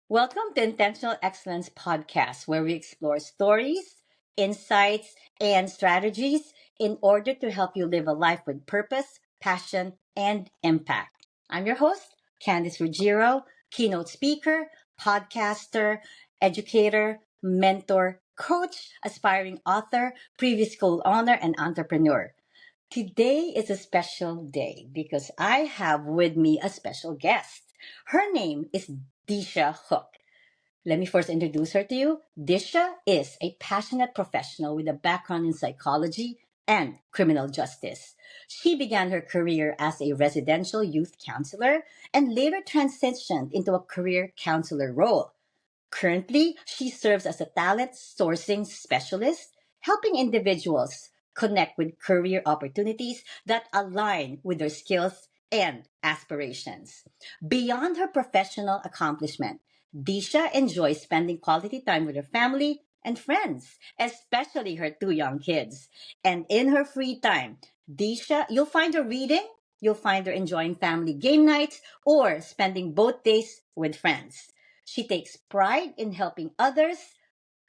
Welcome to Intentional Excellence Podcast, where we explore stories, insights, and strategies in order to help you live a life with purpose, passion, and impact. I'm your host, Candice Ruggiero, keynote speaker, podcaster, educator, mentor, coach, aspiring author, previous school owner, and entrepreneur. Today is a special day because I have with me a special guest. Her name is Disha Hook. Let me first introduce her to you. Disha is a passionate professional with a background in psychology and criminal justice. She began her career as a residential youth counselor and later transitioned into a career counselor role. Currently, she serves as a talent sourcing specialist, helping individuals connect with career opportunities that align with their skills and aspirations. Beyond her professional accomplishment, Disha enjoys spending quality time with her family and friends, especially her two young kids. And in her free time, you'll find her reading, you'll find her enjoying family game nights, or spending both days with friends. She takes pride in helping others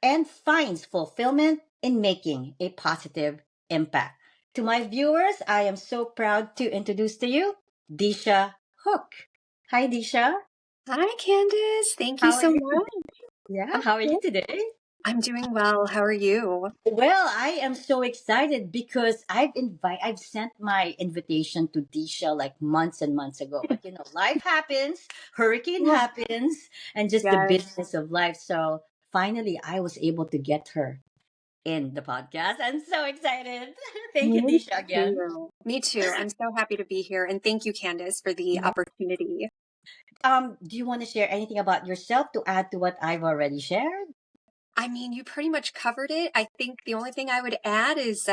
and finds fulfillment in making a positive impact. To my viewers, I am so proud to introduce to you Disha Hook. Hi, Disha. Hi, Candice. Thank you How are so you? much. Yeah, I'm how are you good. today? I'm doing well. How are you? Well, I am so excited because I've sent my invitation to Disha like months and months ago. But life happens, hurricane Yeah. happens, and just the Yes, business of life. So finally I was able to get her in the podcast. I'm so excited. Thank you, me Disha, again. too. Me too. I'm so happy to be here. And thank you, Candice, for the Yeah. opportunity. Do you want to share anything about yourself to add to what I've already shared? I mean, you pretty much covered it. I think the only thing I would add is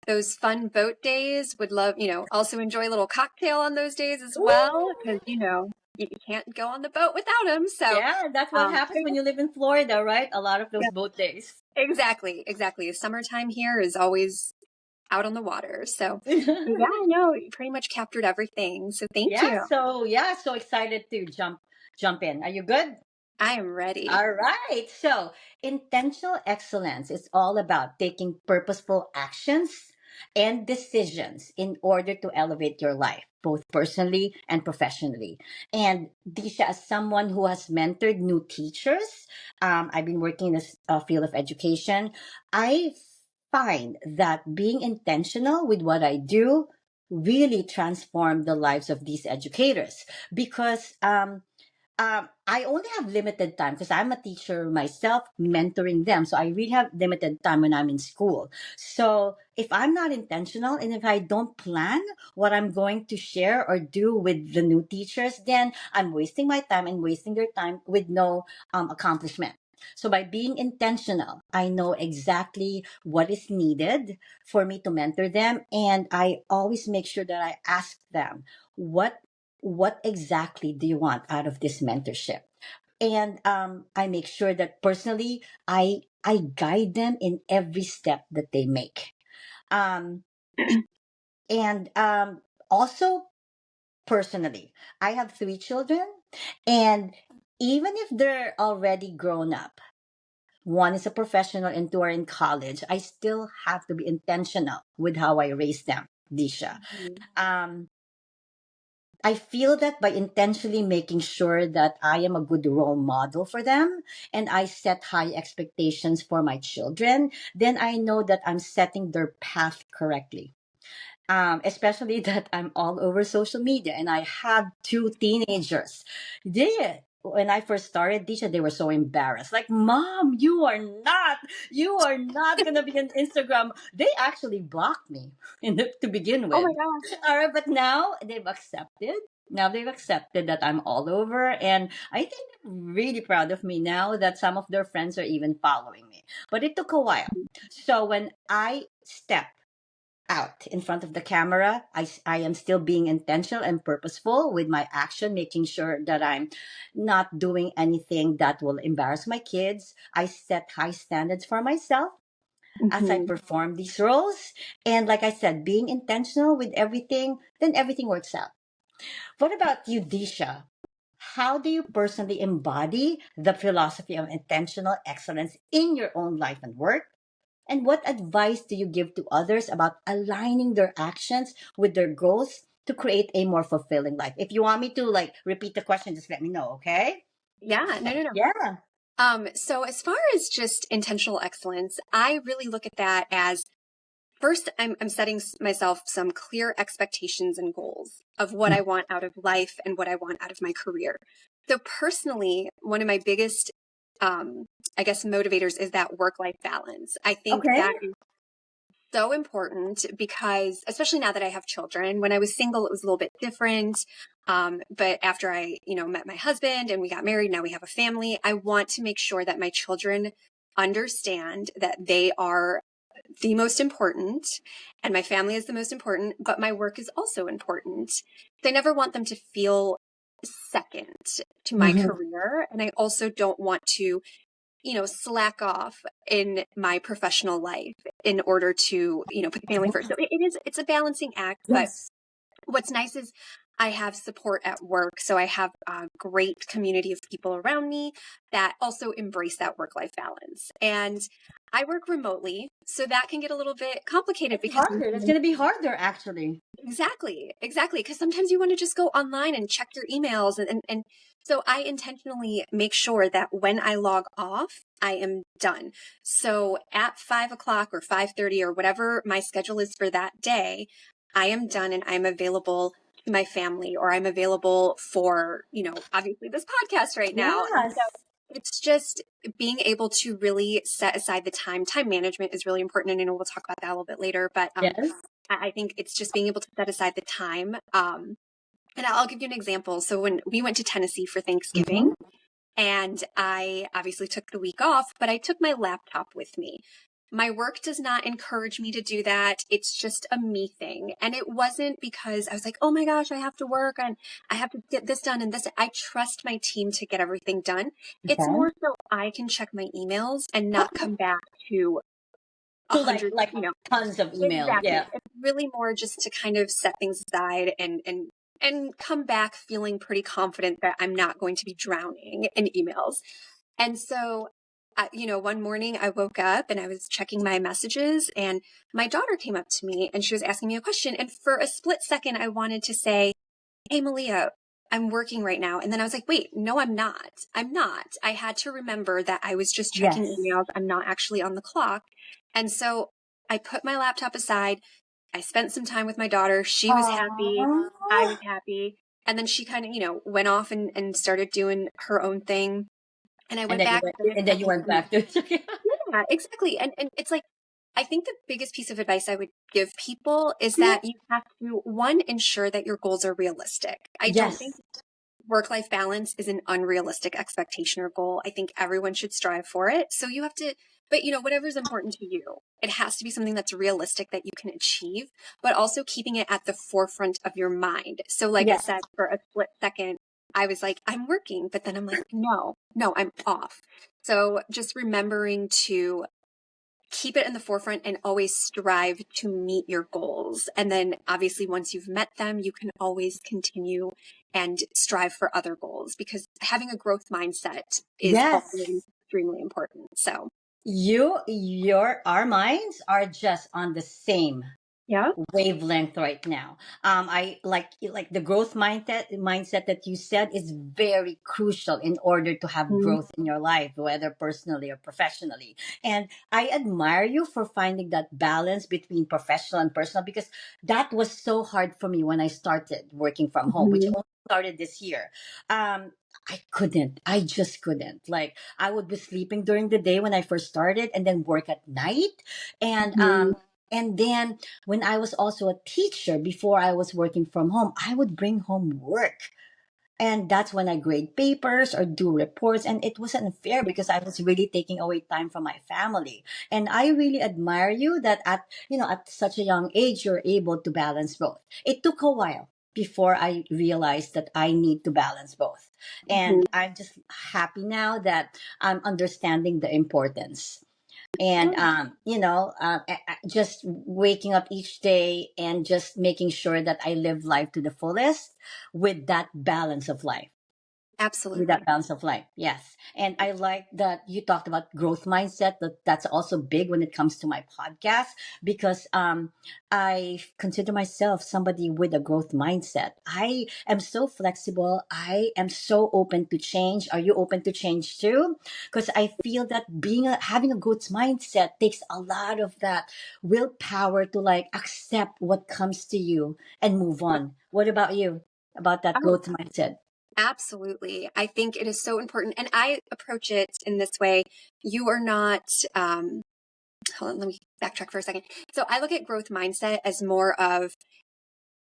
those fun boat days. Would love, also enjoy a little cocktail on those days as well, because, Woo! you can't go on the boat without them. So, Yeah, that's what happens when you live in Florida, right? A lot of those yeah, boat days. exactly, exactly. Summertime here is always out on the water. So, yeah, I know you pretty much captured everything. So, thank Yeah, you. so excited to jump in. Are you good? I am ready. All right. So, intentional excellence is all about taking purposeful actions and decisions in order to elevate your life, both personally and professionally. And Disha, as someone who has mentored new teachers, I've been working in this field of education. I find that being intentional with what I do really transformed the lives of these educators because I only have limited time because I'm a teacher myself, mentoring them. So I really have limited time when I'm in school. So if I'm not intentional and if I don't plan what I'm going to share or do with the new teachers, then I'm wasting my time and wasting their time with no accomplishment. So by being intentional, I know exactly what is needed for me to mentor them. And I always make sure that I ask them, what what exactly do you want out of this mentorship? And I make sure that personally I guide them in every step that they make. Um, and Also personally, I have three children, and even if they're already grown up, one is a professional and two are in college, I still have to be intentional with how I raise them, Disha. Mhm. Um, I feel that by intentionally making sure that I am a good role model for them and I set high expectations for my children, then I know that I'm setting their path correctly. Especially that I'm all over social media and I have two teenagers. When I first started, Disha, they were so embarrassed. Like, Mom, you are not gonna be on Instagram. They actually blocked me to begin Oh my with. gosh. All right, but now they've accepted. Now they've accepted that I'm all over, and I think they're really proud of me now that some of their friends are even following me. But it took a while. So when I step out in front of the camera, I am still being intentional and purposeful with my action, making sure that I'm not doing anything that will embarrass my kids. I set high standards for myself as I Mhm. perform these roles. And like I said, being intentional with everything, then everything works out. What about you, Disha? how do you personally embody the philosophy of intentional excellence in your own life and work? And what advice do you give to others about aligning their actions with their goals to create a more fulfilling life? If you want me to like repeat the question, just let me know, okay? Yeah, no, no, no. Yeah. So as far as just intentional excellence, I really look at that as first, I'm setting myself some clear expectations and goals of what I want out of life and what I want out of my career. So personally, one of my biggest, I guess, motivators is that work-life balance. I think Okay. that is so important because, especially now that I have children, when I was single, it was a little bit different. But after I, met my husband and we got married, now we have a family. I want to make sure that my children understand that they are the most important and my family is the most important, but my work is also important. I never want them to feel second to my Mm-hmm. career. And I also don't want to, slack off in my professional life in order to, put the family first. So it's a balancing act, but Yes. what's nice is I have support at work. So I have a great community of people around me that also embrace that work-life balance. And I work remotely, so that can get a little bit complicated because Harder. It's going to be harder, actually. exactly. Because sometimes you want to just go online and check your emails. And so I intentionally make sure that when I log off, I am done. So at 5 o'clock or 5:30 or whatever my schedule is for that day, I am done and I'm available to my family or I'm available for, obviously this podcast right now. And so Yes. it's just being able to really set aside the time. Time management is really important. And I know we'll talk about that a little bit later, but Yes. I think it's just being able to set aside the time. And I'll give you an example. So when we went to Tennessee for Mm-hmm. Thanksgiving, and I obviously took the week off, but I took my laptop with me. My work does not encourage me to do that. It's just a me thing. And it wasn't because I was like, oh my gosh, I have to work and I have to get this done and this. I trust my team to get everything done. It's Okay. more so I can check my emails and not come back to a So like hundred, tons of email. exactly. Yeah. It's really more just to kind of set things aside and come back feeling pretty confident that I'm not going to be drowning in emails. And so, one morning I woke up and I was checking my messages and my daughter came up to me and she was asking me a question. And for a split second, I wanted to say, hey, Malia, I'm working right now. And then I was like, wait, no, I'm not. I'm not. I had to remember that I was just checking Yes. emails. I'm not actually on the clock. And so I put my laptop aside. I spent some time with my daughter. She was happy. I was Aww. happy. And then she kind of, went off and started doing her own thing. And I And went then you back went. and I And then you checked my went email. back to. Yeah, exactly. And it's like, I think the biggest piece of advice I would give people is Yeah. that you have to, one, ensure that your goals are realistic. I don't think Yes. work-life balance is an unrealistic expectation or goal. I think everyone should strive for it. So you have to, but whatever's important to you, it has to be something that's realistic that you can achieve, but also keeping it at the forefront of your mind. So like I Yes. said, for a split second, I was like, I'm working, but then I'm like, no, I'm off. So just remembering to keep it in the forefront and always strive to meet your goals. And then obviously once you've met them, you can always continue and strive for other goals because having a growth mindset is also Yes. extremely important. So, Our minds are just on the same yeah. wavelength right now. I like the growth mindset that you said is very crucial in order to have Mhm. growth in your life, whether personally or professionally. And I admire you for finding that balance between professional and personal because that was so hard for me when I started working from home, which Mhm. only started this year. I couldn't. I just couldn't. Like I would be sleeping during the day when I first started and then work at night. And Mhm. and then when I was also a teacher before I was working from home, I would bring home work. And that's when I grade papers or do reports. And it wasn't fair because I was really taking away time from my family. And I really admire you that at such a young age, you're able to balance both. It took a while before I realized that I need to balance both. Mhm. And I'm just happy now that I'm understanding the importance and Yeah. just waking up each day and just making sure that I live life to the fullest with that balance of life. with that Absolutely. balance of life. Yes. And I like that you talked about growth mindset. That's also big when it comes to my podcast, because I consider myself somebody with a growth mindset. I am so flexible. I am so open to change. Are you open to change too? Because I feel that having a growth mindset takes a lot of that willpower to like accept what comes to you and move on. What about you? About that Oh, growth mindset? absolutely. I think it is so important. And I approach it in this way. You are not, hold on, let me backtrack for a second. So I look at growth mindset as more of,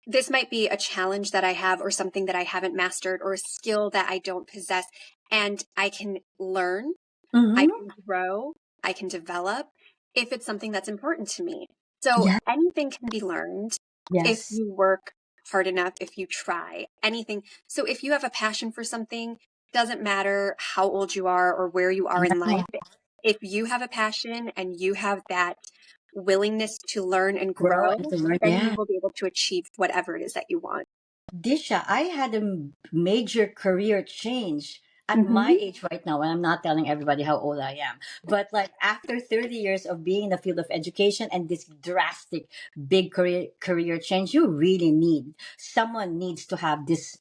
this might be a challenge that I have or something that I haven't mastered or a skill that I don't possess. And I can learn, I Mm-hmm. can grow, I can develop if it's something that's important to me. So Yeah. anything can be learned if Yes. you work hard enough, if you try anything. So if you have a passion for something, doesn't matter how old you are or where you are in Yeah. life. If you have a passion and you have that willingness to learn and Grow grow, and to learn. then you Yeah. will be able to achieve whatever it is that you want. Disha, I had a major career change at my Mm-hmm. age right now, and I'm not telling everybody how old I am. But like after 30 years of being in the field of education and this drastic big career change, you really need someone needs to have this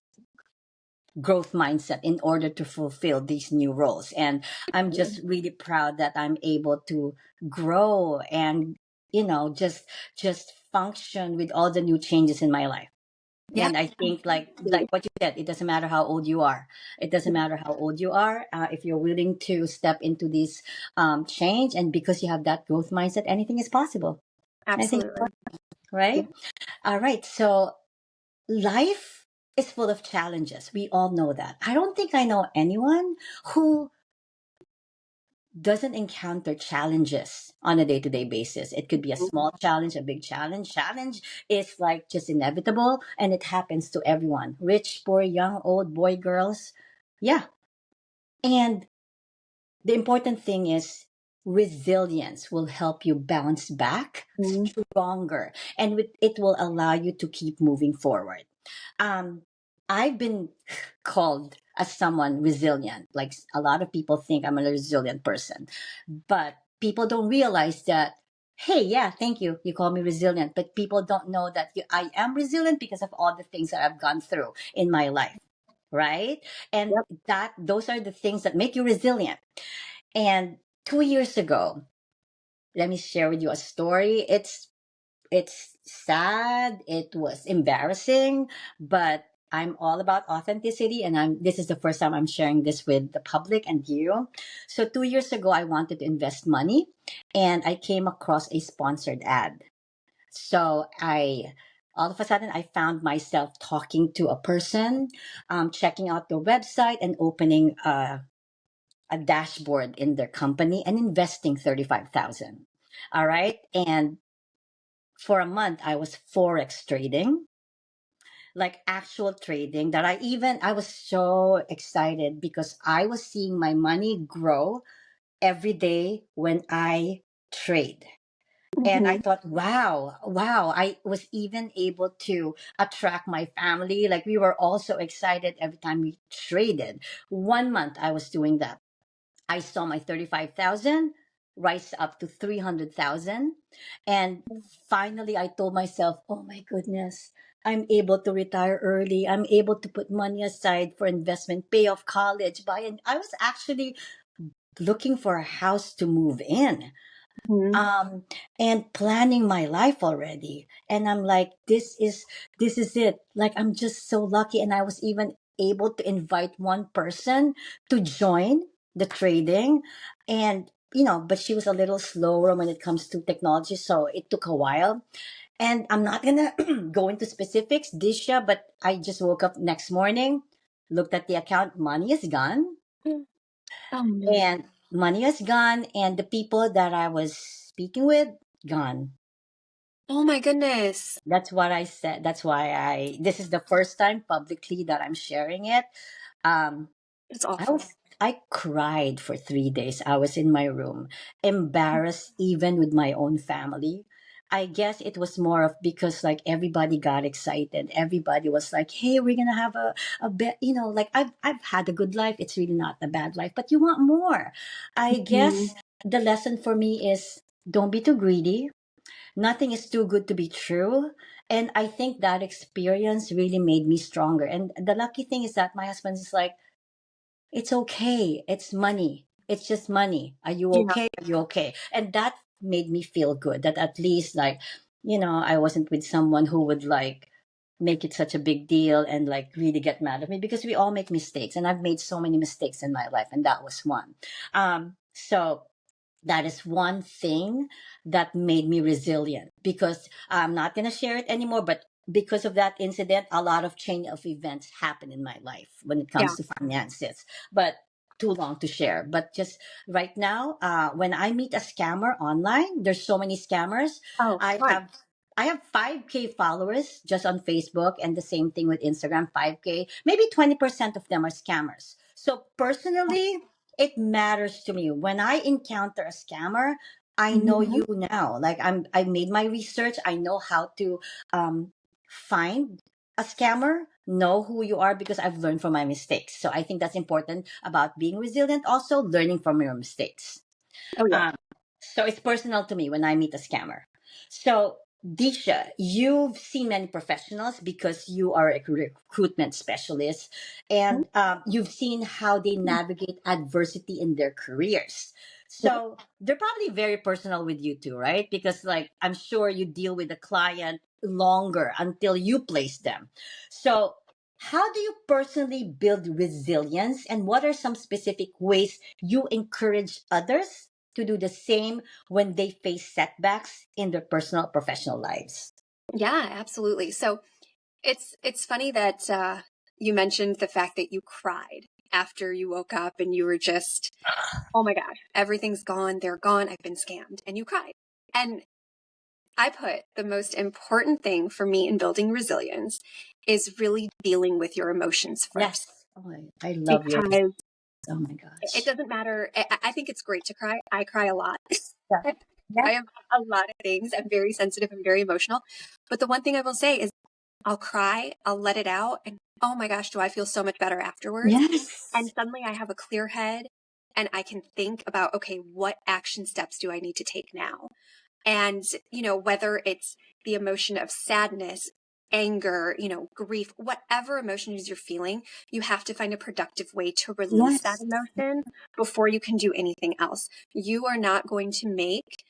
growth mindset in order to fulfill these new roles. And I'm just really proud that I'm able to grow and just function with all the new changes in my life. Yeah. And I think like what you said, it doesn't matter how old you are. It doesn't matter how old you are. If you're willing to step into this change, and because you have that growth mindset, anything is possible. I think, Absolutely. Yeah. right? All right. So life is full of challenges. We all know that. I don't think I know anyone who doesn't encounter challenges on a day-to-day basis. It could be a small challenge, a big challenge. Challenge is like just inevitable, and it happens to everyone. Rich, poor, young, old, boy, girls. Yeah. And the important thing is resilience will help you bounce back Mhm. stronger, and it will allow you to keep moving forward. um I've been called as someone resilient. Like a lot of people think I'm a resilient person, but people don't realize that, hey, yeah, thank you, you call me resilient, but people don't know that I am resilient because of all the things that I've gone through in my life, right? And Yep. that those are the things that make you resilient. And 2 years ago, let me share with you a story. It's sad, it was embarrassing, but I'm all about authenticity, and this is the first time I'm sharing this with the public and you. So 2 years ago I wanted to invest money, and I came across a sponsored ad. So I all of a sudden I found myself talking to a person, checking out their website and opening a dashboard in their company and investing 35,000. All right. And for a month I was forex trading, like actual trading, that I was so excited because I was seeing my money grow every day when I trade. And I Mhm. thought, wow, I was even able to attract my family. Like we were all so excited every time we traded. 1 month I was doing that. I saw my 35,000 rise up to 300,000. And finally, I told myself, oh my goodness, I'm able to retire early. I'm able to put money aside for investment, pay off college, buy. And I was actually looking for a house to move in, Mhm. um and planning my life already. And I'm like, this is it. Like I'm just so lucky. And I was even able to invite one person to join the trading. And but she was a little slower when it comes to technology, so it took a while. And I'm not gonna go into specifics, Disha, but I just woke up next morning, looked at the account, money is gone. Oh no. And money is gone, and the people that I was speaking with, gone. Oh my goodness. That's what I said. That's why this is the first time publicly that I'm sharing it. Um, It's I awful. was, I cried for 3 days. I was in my room, embarrassed even with my own family. I guess it was more of because like everybody got excited. Everybody was like, "Hey, we're gonna have a bit." Like I've had a good life. It's really not a bad life, but you want more. I Mhm. guess the lesson for me is don't be too greedy. Nothing is too good to be true. And I think that experience really made me stronger. And the lucky thing is that my husband is like, it's okay. It's money. It's just money. Are you Yeah. okay? Are you okay? And that made me feel good that at least, like, I wasn't with someone who would like make it such a big deal and like really get mad at me, because we all make mistakes. And I've made so many mistakes in my life. And that was one. So that is one thing that made me resilient, because I'm not going to share it anymore, but because of that incident, a lot of chain of events happen in my life when it Yeah. comes to finances. But too long to share. But just right now, when I meet a scammer online, there's so many scammers. Oh, I fun. have I have 5K followers just on Facebook, and the same thing with Instagram, 5K. Maybe 20% of them are scammers. So personally, it matters to me. When I encounter a scammer, I know Mhm. you now. Like I made my research. I know how to um find a scammer, know who you are, because I've learned from my mistakes. So I think that's important about being resilient, also learning from your mistakes. Oh, yeah. Um, so it's personal to me when I meet a scammer. So, Disha, you've seen many professionals because you are a recruitment specialist, and you've seen how they Mhm. navigate adversity in their careers. Yep. So they're probably very personal with you too, right? Because like I'm sure you deal with the client longer until you place them. So how do you personally build resilience, and what are some specific ways you encourage others to do the same when they face setbacks in their personal or professional lives? Yeah, absolutely. So it's funny that you mentioned the fact that you cried after you woke up and you were just, oh my gosh, everything's gone, they're gone, I've been scammed, and you cried. And I put the most important thing for me in building resilience is really dealing with your emotions first. Yes. Oh, I love your. Because Oh my it gosh. doesn't matter. I think it's great to cry. I cry a lot. Yeah. I Yes. have a lot of things. I'm very sensitive and very emotional. But the one thing I will say is I'll cry, I'll let it out, and oh my gosh, do I feel so much better afterwards? And Yes. suddenly I have a clear head and I can think about, okay, what action steps do I need to take now? And, whether it's the emotion of sadness, anger, grief, whatever emotions you're feeling, you have to find a productive way to release that Yes. emotion before you can do anything else. You are not going to make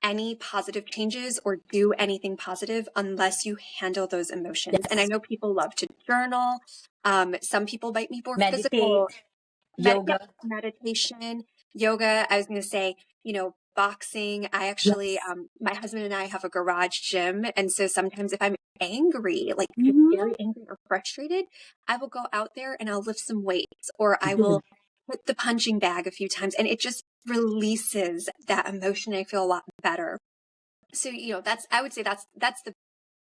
any positive changes or do anything positive unless you handle those emotions. And I Yes. know people love to journal. Some people might be more Meditate, physical. Yeah, yoga. meditation, yoga. I was going to say, boxing. I actually, Yes. my husband and I have a garage gym. And so sometimes if I'm angry, like just Hmm. very angry or frustrated, I will go out there and I'll lift some weights or I will Good. hit the punching bag a few times and it just releases that emotion. I feel a lot better. So, I would say that's the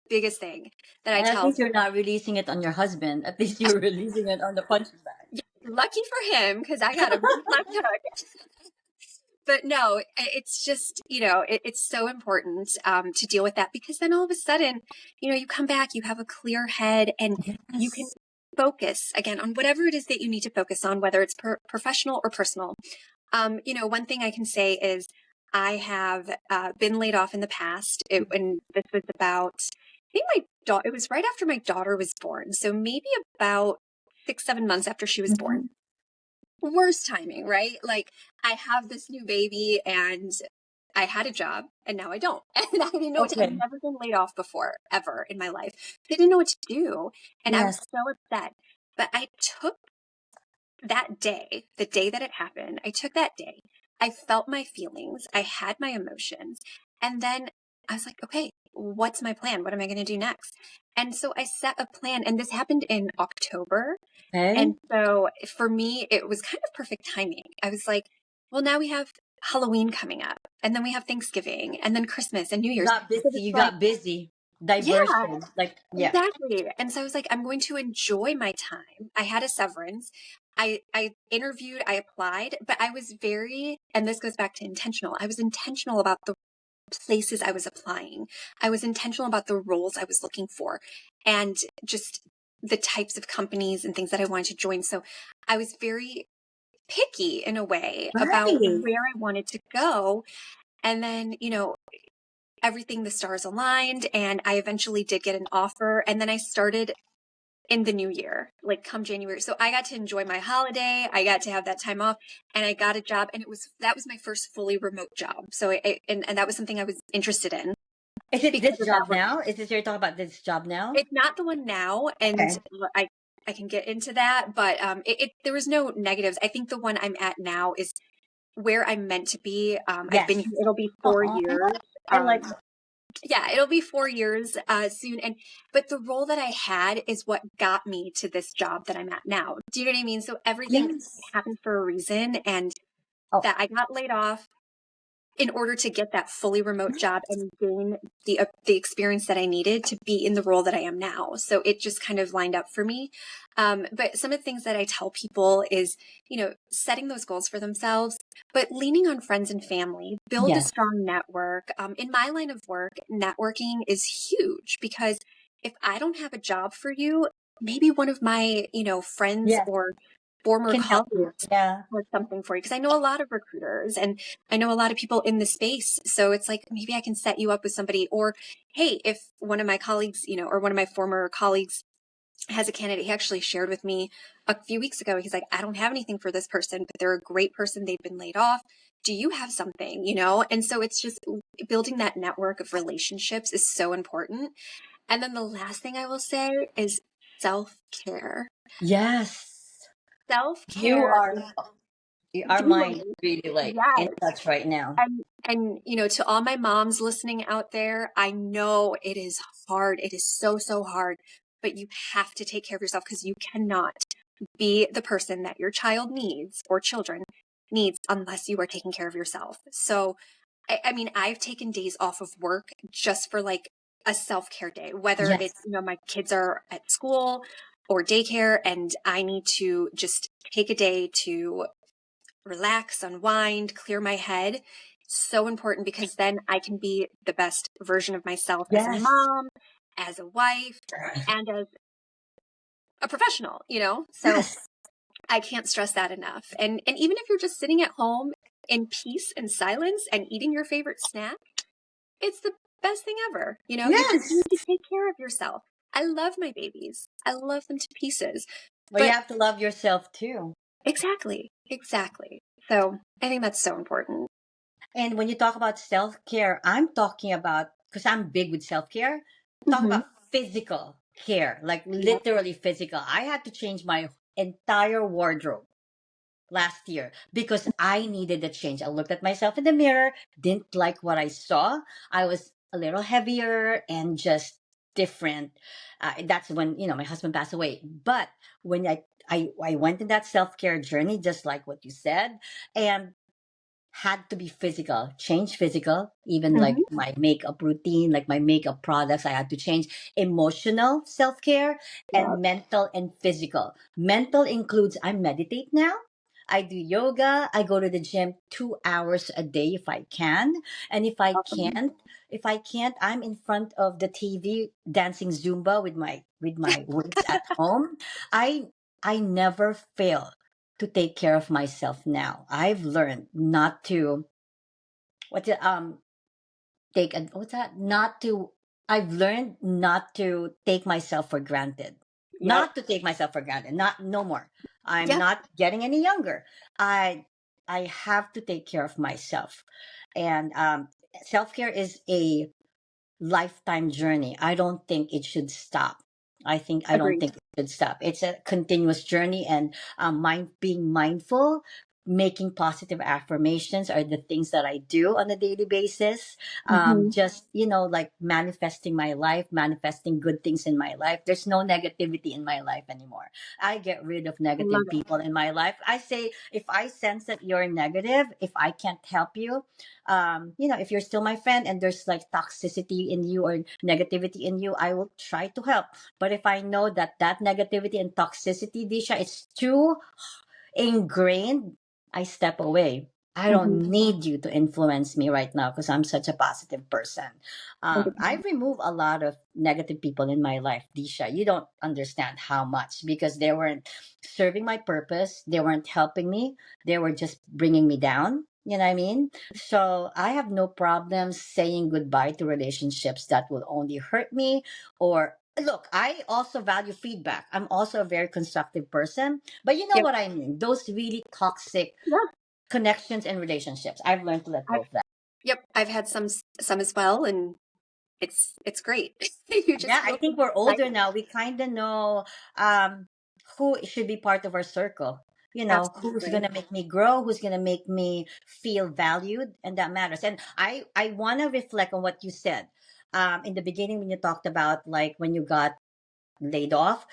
biggest thing that I And at tell. least you're not releasing it on your husband. At least you're releasing it on the punching Yeah, lucky for him, because I got a mean left hook. But no, it's just, it's so important to deal with that because then all of a sudden, you come back, you have a clear head and bag. you can Yes. focus again on whatever it is that you need to focus on, whether it's professional or personal. One thing I can say is I have been laid off in the past. And this was about, I think it was right after my daughter was born. So maybe about 6, 7 months after she was born. Mhm. Worst timing, right? Like I have this new baby and I had a job and now I don't. And I didn't know I've Okay. never been laid off before, ever in my life. I didn't know what to do. And I was Yes. so upset. But I took that day, the day that it happened, I took that day. I felt my feelings. I had my emotions. And then I was like, okay, what's my plan? What am I going to do next? And so I set a plan. And this happened in October. Okay. And so for me, it was kind of perfect timing. I was like, well, now we have Halloween coming up, and then we have Thanksgiving, and then Christmas and New You Year's. got busy. So it's You like, got busy. yeah, Diversion. Like, yeah. exactly. And so I was like, I'm going to enjoy my time. I had a severance. I interviewed, I applied, but I was and this goes back to intentional. I was intentional about the places I was applying. I was intentional about the roles I was looking for and just the types of companies and things that I wanted to join. So I was very picky in a way about Right. where I wanted to go. And then, everything, the stars aligned, and I eventually did get an offer. And then I started in the new year, like come January. So I got to enjoy my holiday. I got to have that time off, and I got a job, and that was my first fully remote job. So and that was something I was interested in Is it because this of that job work. now? Is this you're talking about this job now? It's not the one now, and Okay. I can get into that, but there was no negatives. I think the one I'm at now is where I'm meant to be. I've been Yes. here, it'll be 4 years. Oh, I like. Yeah, it'll be 4 years soon. But the role that I had is what got me to this job that I'm at now. Do you know what I mean? So everything Yes. happened for a reason, and Oh, that I got laid off in order to get that fully remote job and gain the experience that I needed to be in the role that I am now. So it just kind of lined up for me. But some of the things that I tell people is, setting those goals for themselves, but leaning on friends and family, build a yes. strong network. In my line of work, networking is huge because if I don't have a job for you, maybe one of my, friends Yes. or former Can help you. colleagues Yeah. has something for you. Because I know a lot of recruiters and I know a lot of people in the space. So it's like, maybe I can set you up with somebody. Or, hey, if one of my colleagues, or one of my former colleagues has a candidate, he actually shared with me a few weeks ago. He's like, I don't have anything for this person, but they're a great person. They've been laid off. Do you have something, And so it's just building that network of relationships is so important. And then the last thing I will say is self-care. Yes. You Self-care are. is Our mind doing. really like in Yes. touch right now. And to all my moms listening out there, I know it is hard. It is so, so hard, but you have to take care of yourself because you cannot be the person that your child needs or children needs unless you are taking care of yourself. So, I mean, I've taken days off of work just for like a self-care day, whether Yes. it's, my kids are at school or daycare and I need to just take a day to relax, unwind, clear my head. So important because then I can be the best version of myself as a Yes. mom, as a wife, and as a professional. So Yes. I can't stress that enough. And even if you're just sitting at home in peace and silence and eating your favorite snack, it's the best thing ever. You just Yes. need to take care of yourself. I love my babies. I love them to pieces. Well, you But have to love yourself too. exactly, exactly. So I think that's so important. And when you talk about self care, I'm talking about, because I'm big with self care, talk Hmm. about physical care, like literally physical. I had to change my entire wardrobe last year because I needed a change. I looked at myself in the mirror, didn't like what I saw. I was a little heavier and just different. That's when, my husband passed away. But when I went in that self care journey, just like what you said, and had to be physical, change physical, even like Hmm. my makeup routine, like my makeup products, I had to change emotional self care Yeah. and mental and physical. Mental includes I meditate now. I do yoga. I go to the gym 2 hours a day if I can. And Awesome. if I can't, I'm in front of the TV dancing Zumba with my weights at home. I I never fail to take care of myself now. I've learned not to what to take what's that? Not to I've learned not to take myself for granted. Yep. Not to take myself for granted. Not no more. I'm Yeah. not getting any younger. I I have to take care of myself. And self-care is a lifetime journey. I don't think it should stop. I don't Agreed. think it should stop. It's a continuous journey, and being mindful, making positive affirmations are the things that I do on a daily basis. Hmm. Just like manifesting my life, manifesting good things in my life. There's no negativity in my life anymore. I get rid of I love negative it. people in my life. I say if I sense that you're negative, if I can't help you, if you're still my friend and there's like toxicity in you or negativity in you, I will try to help. But if I know that that negativity and toxicity, Disha, it's too ingrained, I step away. I Mhm. don't need you to influence me right now because I'm such a positive person. I've 100%. removed a lot of negative people in my life, Disha. You don't understand how much because they weren't serving my purpose. They weren't helping me. They were just bringing me down. You know what I mean? So I have no problem saying goodbye to relationships that will only hurt me. Or look, I also value feedback. I'm also a very constructive person. But you know Yep. what I mean? Those really toxic Yeah. connections and relationships. I've learned to let go I've, of that. yep. I've had some as well, and it's great. You Yeah, just I feel so think we're older excited. now. We kind of know um, who should be part of our circle. You know, who's Absolutely. gonna make me grow, who's gonna make me feel valued, and that matters. And I want to reflect on what you said in the beginning when you talked about like when you got laid off.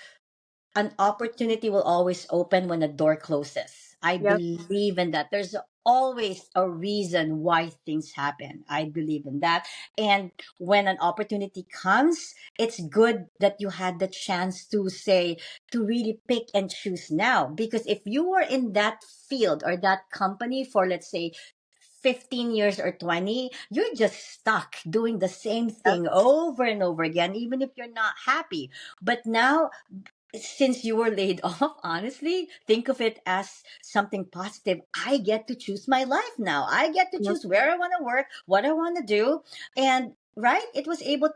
An opportunity will always open when a door closes. I Yep. believe in that. There's always a reason why things happen. I believe in that. And when an opportunity comes, it's good that you had the chance to say, to really pick and choose now. Because if you were in that field or that company for, let's say, 15 years or 20, you're just stuck doing the same Yep. thing over and over again, even if you're not happy. But now since you were laid off, honestly, think of it as something positive. I get to choose my life now. I get to Yep. choose where I want to work, what I want to do, and right, it was able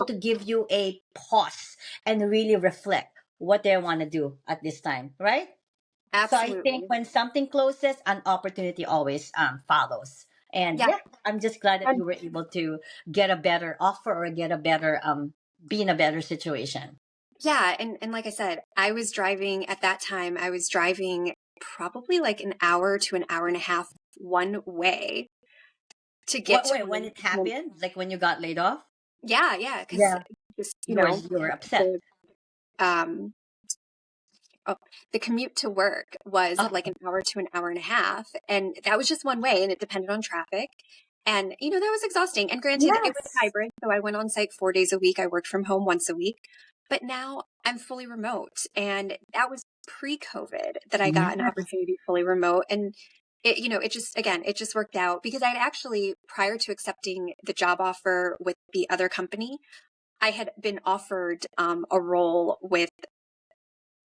to give you a pause and really reflect what they want to do at this time, right? So I think Absolutely. when something closes, an opportunity always follows. And Yeah. yeah, I'm just glad that And you were able to get a better offer or get a better be in a better situation. yeah, and like I said, I was driving at that time, I was driving probably like an hour to an hour and a half one way to get What to wait, when it when happened, like when you got laid off? yeah, yeah, because Yeah. just, You were upset. the um oh, the commute to work was Oh, like an hour to an hour and a half, and that was just one way, and it depended on traffic. And that was exhausting. And granted, it was yes. hybrid, so I went on site 4 days a week. I worked from home once a week. But now I'm fully remote, and that was pre-COVID that I got an Yeah. opportunity fully remote. And it just worked out because I'd actually, prior to accepting the job offer with the other company, I had been offered a role with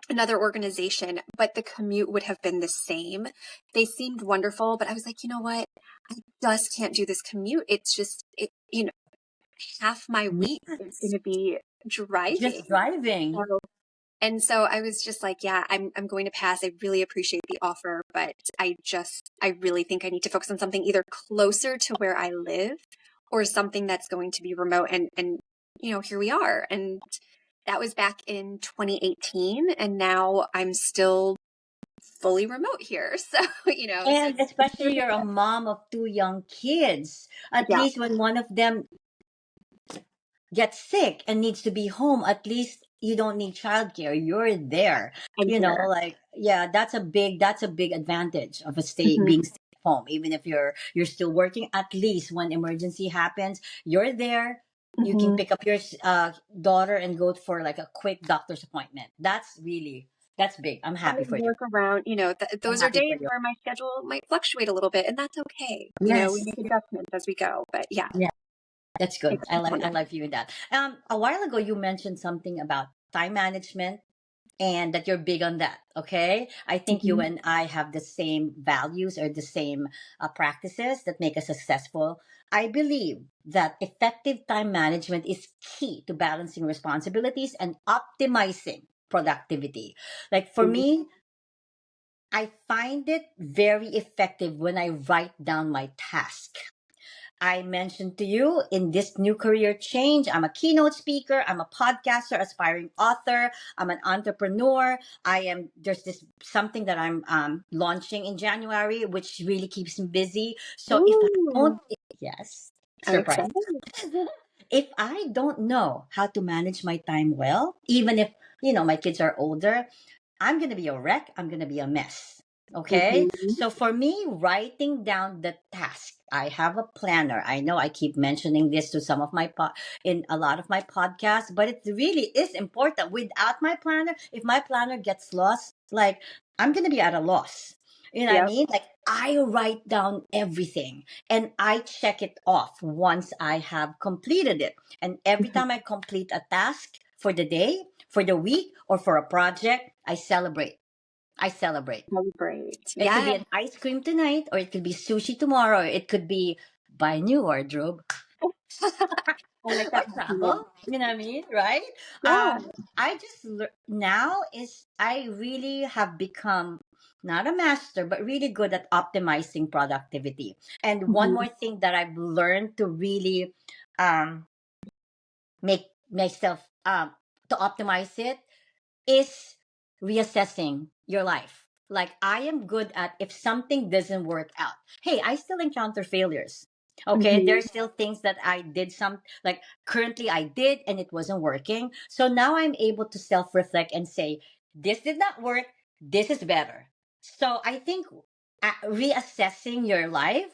another organization, but the commute would have been the same. They seemed wonderful, but I was like, you know what? I just can't do this commute. It's just, half my week is going Yes. to be driving. Just driving. So, and so I was just like, yeah, I'm going to pass. I really appreciate the offer, but I really think I need to focus on something either closer to where I live or something that's going to be remote. And here we are. And that was back in 2018. And now I'm still fully remote here. So, so And especially there's you're a mom of two young kids. At yeah, least when one of them gets sick and needs to be home, at least you don't need childcare. You're there. I'm here. Like yeah, that's a big advantage of a Hmm. being stay at home. Even if you're still working, at least when emergency happens, you're there. You can Hmm. pick up your daughter and go for like a quick doctor's appointment. That's big. I'm I happy for you. work around, I'm those are happy days for you. where my schedule might fluctuate a little bit, and that's okay. We Yes. make adjustments as we go. But yeah, Yeah, that's good. it's just I wonderful. like viewing that. A while ago you mentioned something about time management and that you're big on that. Okay. I think you Hmm. and I have the same values or the same practices that make us successful. I believe that effective time management is key to balancing responsibilities and optimizing productivity. Like for me, I find it very effective when I write down my task. I mentioned to you in this new career change, I'm a keynote speaker, I'm a podcaster, aspiring author, I'm an entrepreneur. There's this something that I'm launching in January, which really keeps me busy. So if I Ooh, don't, yes, I'm surprise. excited. If I don't know how to manage my time well, even if, my kids are older, I'm going to be a wreck. I'm going to be a mess. Okay. Hmm. So for me, writing down the task, I have a planner. I know I keep mentioning this to some of in a lot of my podcasts, but it really is important. Without my planner, if my planner gets lost, like I'm going to be at a loss. You know what I Yep. mean? Like I write down everything and I check it off once I have completed it. And every Mhm. time I complete a task for the day, for the week, or for a project, I celebrate. I celebrate. Celebrate. It could Yeah. be an ice cream tonight, or it could be sushi tomorrow. Or it could be buy a new wardrobe I like or that routine. travel. You know what I mean, right? Yeah. I just now is I really have become not a master, but really good at optimizing productivity. And one Mhm. more thing that I've learned to really um, make myself to optimize it is reassessing your life. Like I am good at if something doesn't work out. Hey, I still encounter failures. Okay, Mhm. there's still things that I did some like currently I did and it wasn't working. So now I'm able to self-reflect and say this did not work, this is better. So I think reassessing your life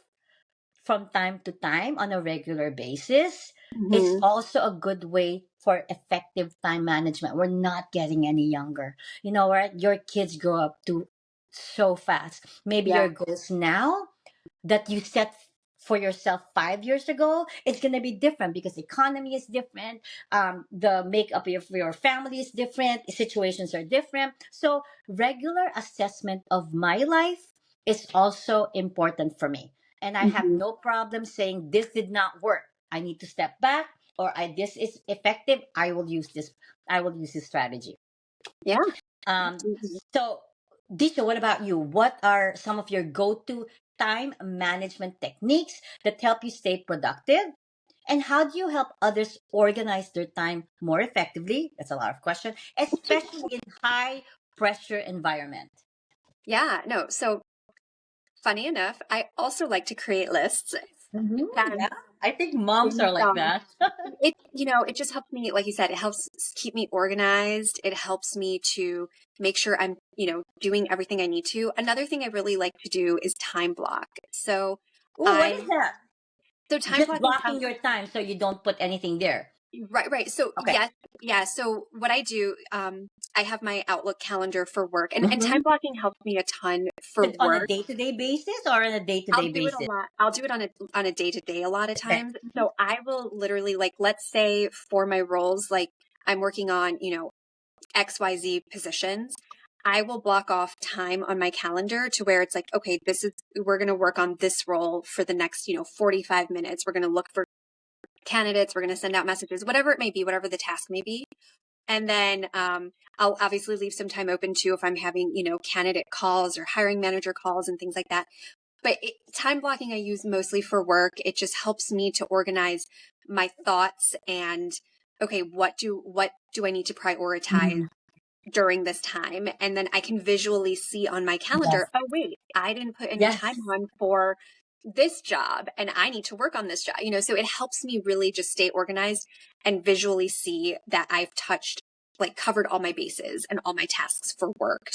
from time to time on a regular basis is Mhm. also a good way for effective time management. We're not getting any younger. You know what? Your kids grow up too so fast. Maybe Yeah. your goals now that you set for yourself 5 years ago, it's going to be different because economy is different. The makeup of your family is different. Situations are different. So regular assessment of my life is also important for me. And I have Mhm. no problem saying this did not work. I need to step back, or this is effective. I will use this strategy. Yeah. Um, Absolutely. so, Disha, what about you? What are some of your go-to time management techniques that help you stay productive? And how do you help others organize their time more effectively? That's a lot of questions, especially in high pressure environment. Yeah. No. So funny enough, I also like to create lists. Yeah, And I think moms things, are like that. it just helps me, like you said, it helps keep me organized. It helps me to make sure I'm, doing everything I need to. Another thing I really like to do is time block. So Oh, what is I, that? so time Just blocking blocking your time so you don't put anything there. Right, right. So Okay. yes, yeah. So what I do, I have my Outlook calendar for work, and Mm-hmm. time blocking helps me a ton for On a work. day-to-day basis or on a I'll day-to-day do it a basis? lot. I'll do it on a day to day a lot of Okay. times. So I will literally, like, let's say for my roles, like I'm working on, XYZ positions. I will block off time on my calendar to where it's like, okay, we're going to work on this role for the next, 45 minutes. We're going to look for candidates. We're going to send out messages, whatever it may be, whatever the task may be. And then I'll obviously leave some time open too if I'm having, candidate calls or hiring manager calls and things like that. But time blocking I use mostly for work. It just helps me to organize my thoughts and okay, what do I need to prioritize Mhm. during this time? And then I can visually see on my calendar, Yes. oh wait, I didn't put any time Yes. on for this job and I need to work on this job. So it helps me really just stay organized and visually see that I've covered all my bases and all my tasks for work.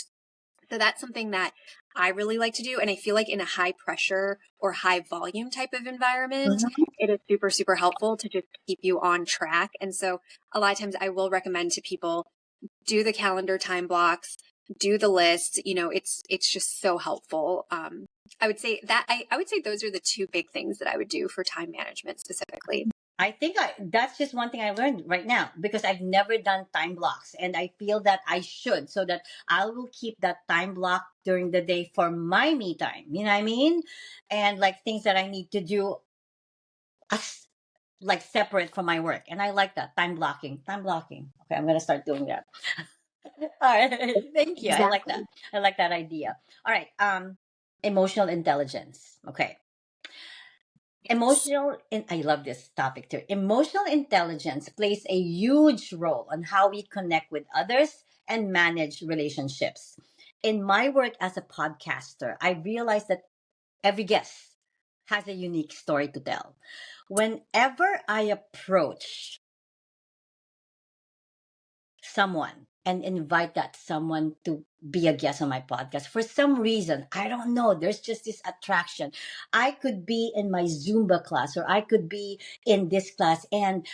So that's something that I really like to do. And I feel like in a high pressure or high volume type of environment, Mhm. it is super, super helpful to just keep you on track. And so a lot of times I will recommend to people do the calendar time blocks, do the list. It's just so helpful. I would say those are the two big things that I would do for time management specifically. I think that's just one thing I learned right now because I've never done time blocks and I feel that I should so that I will keep that time block during the day for my me time. You know what I mean? And like things that I need to do as like separate from my work. And I like that time blocking. Time blocking. Okay, I'm gonna start doing that. All right. Thank you. I like that. Exactly. I like that idea. All right. Emotional intelligence. Okay. I love this topic too. Emotional intelligence plays a huge role on how we connect with others and manage relationships. In my work as a podcaster, I realized that every guest has a unique story to tell. Whenever I approach someone and invite that someone to be a guest on my podcast, for some reason, I don't know, there's just this attraction. I could be in my Zumba class or I could be in this class, and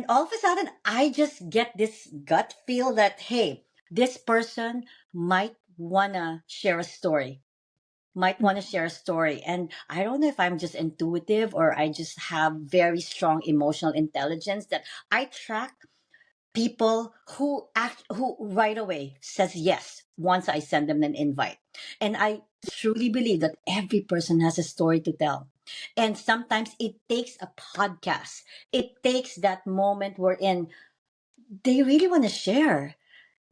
all of a sudden I just get this gut feel that hey, this person might wanna share a story might want to share a story. And I don't know if I'm just intuitive or I just have very strong emotional intelligence that I track people who right away says yes once I send them an invite. And I truly believe that every person has a story to tell. And sometimes it takes a podcast. It takes that moment wherein they really want to share.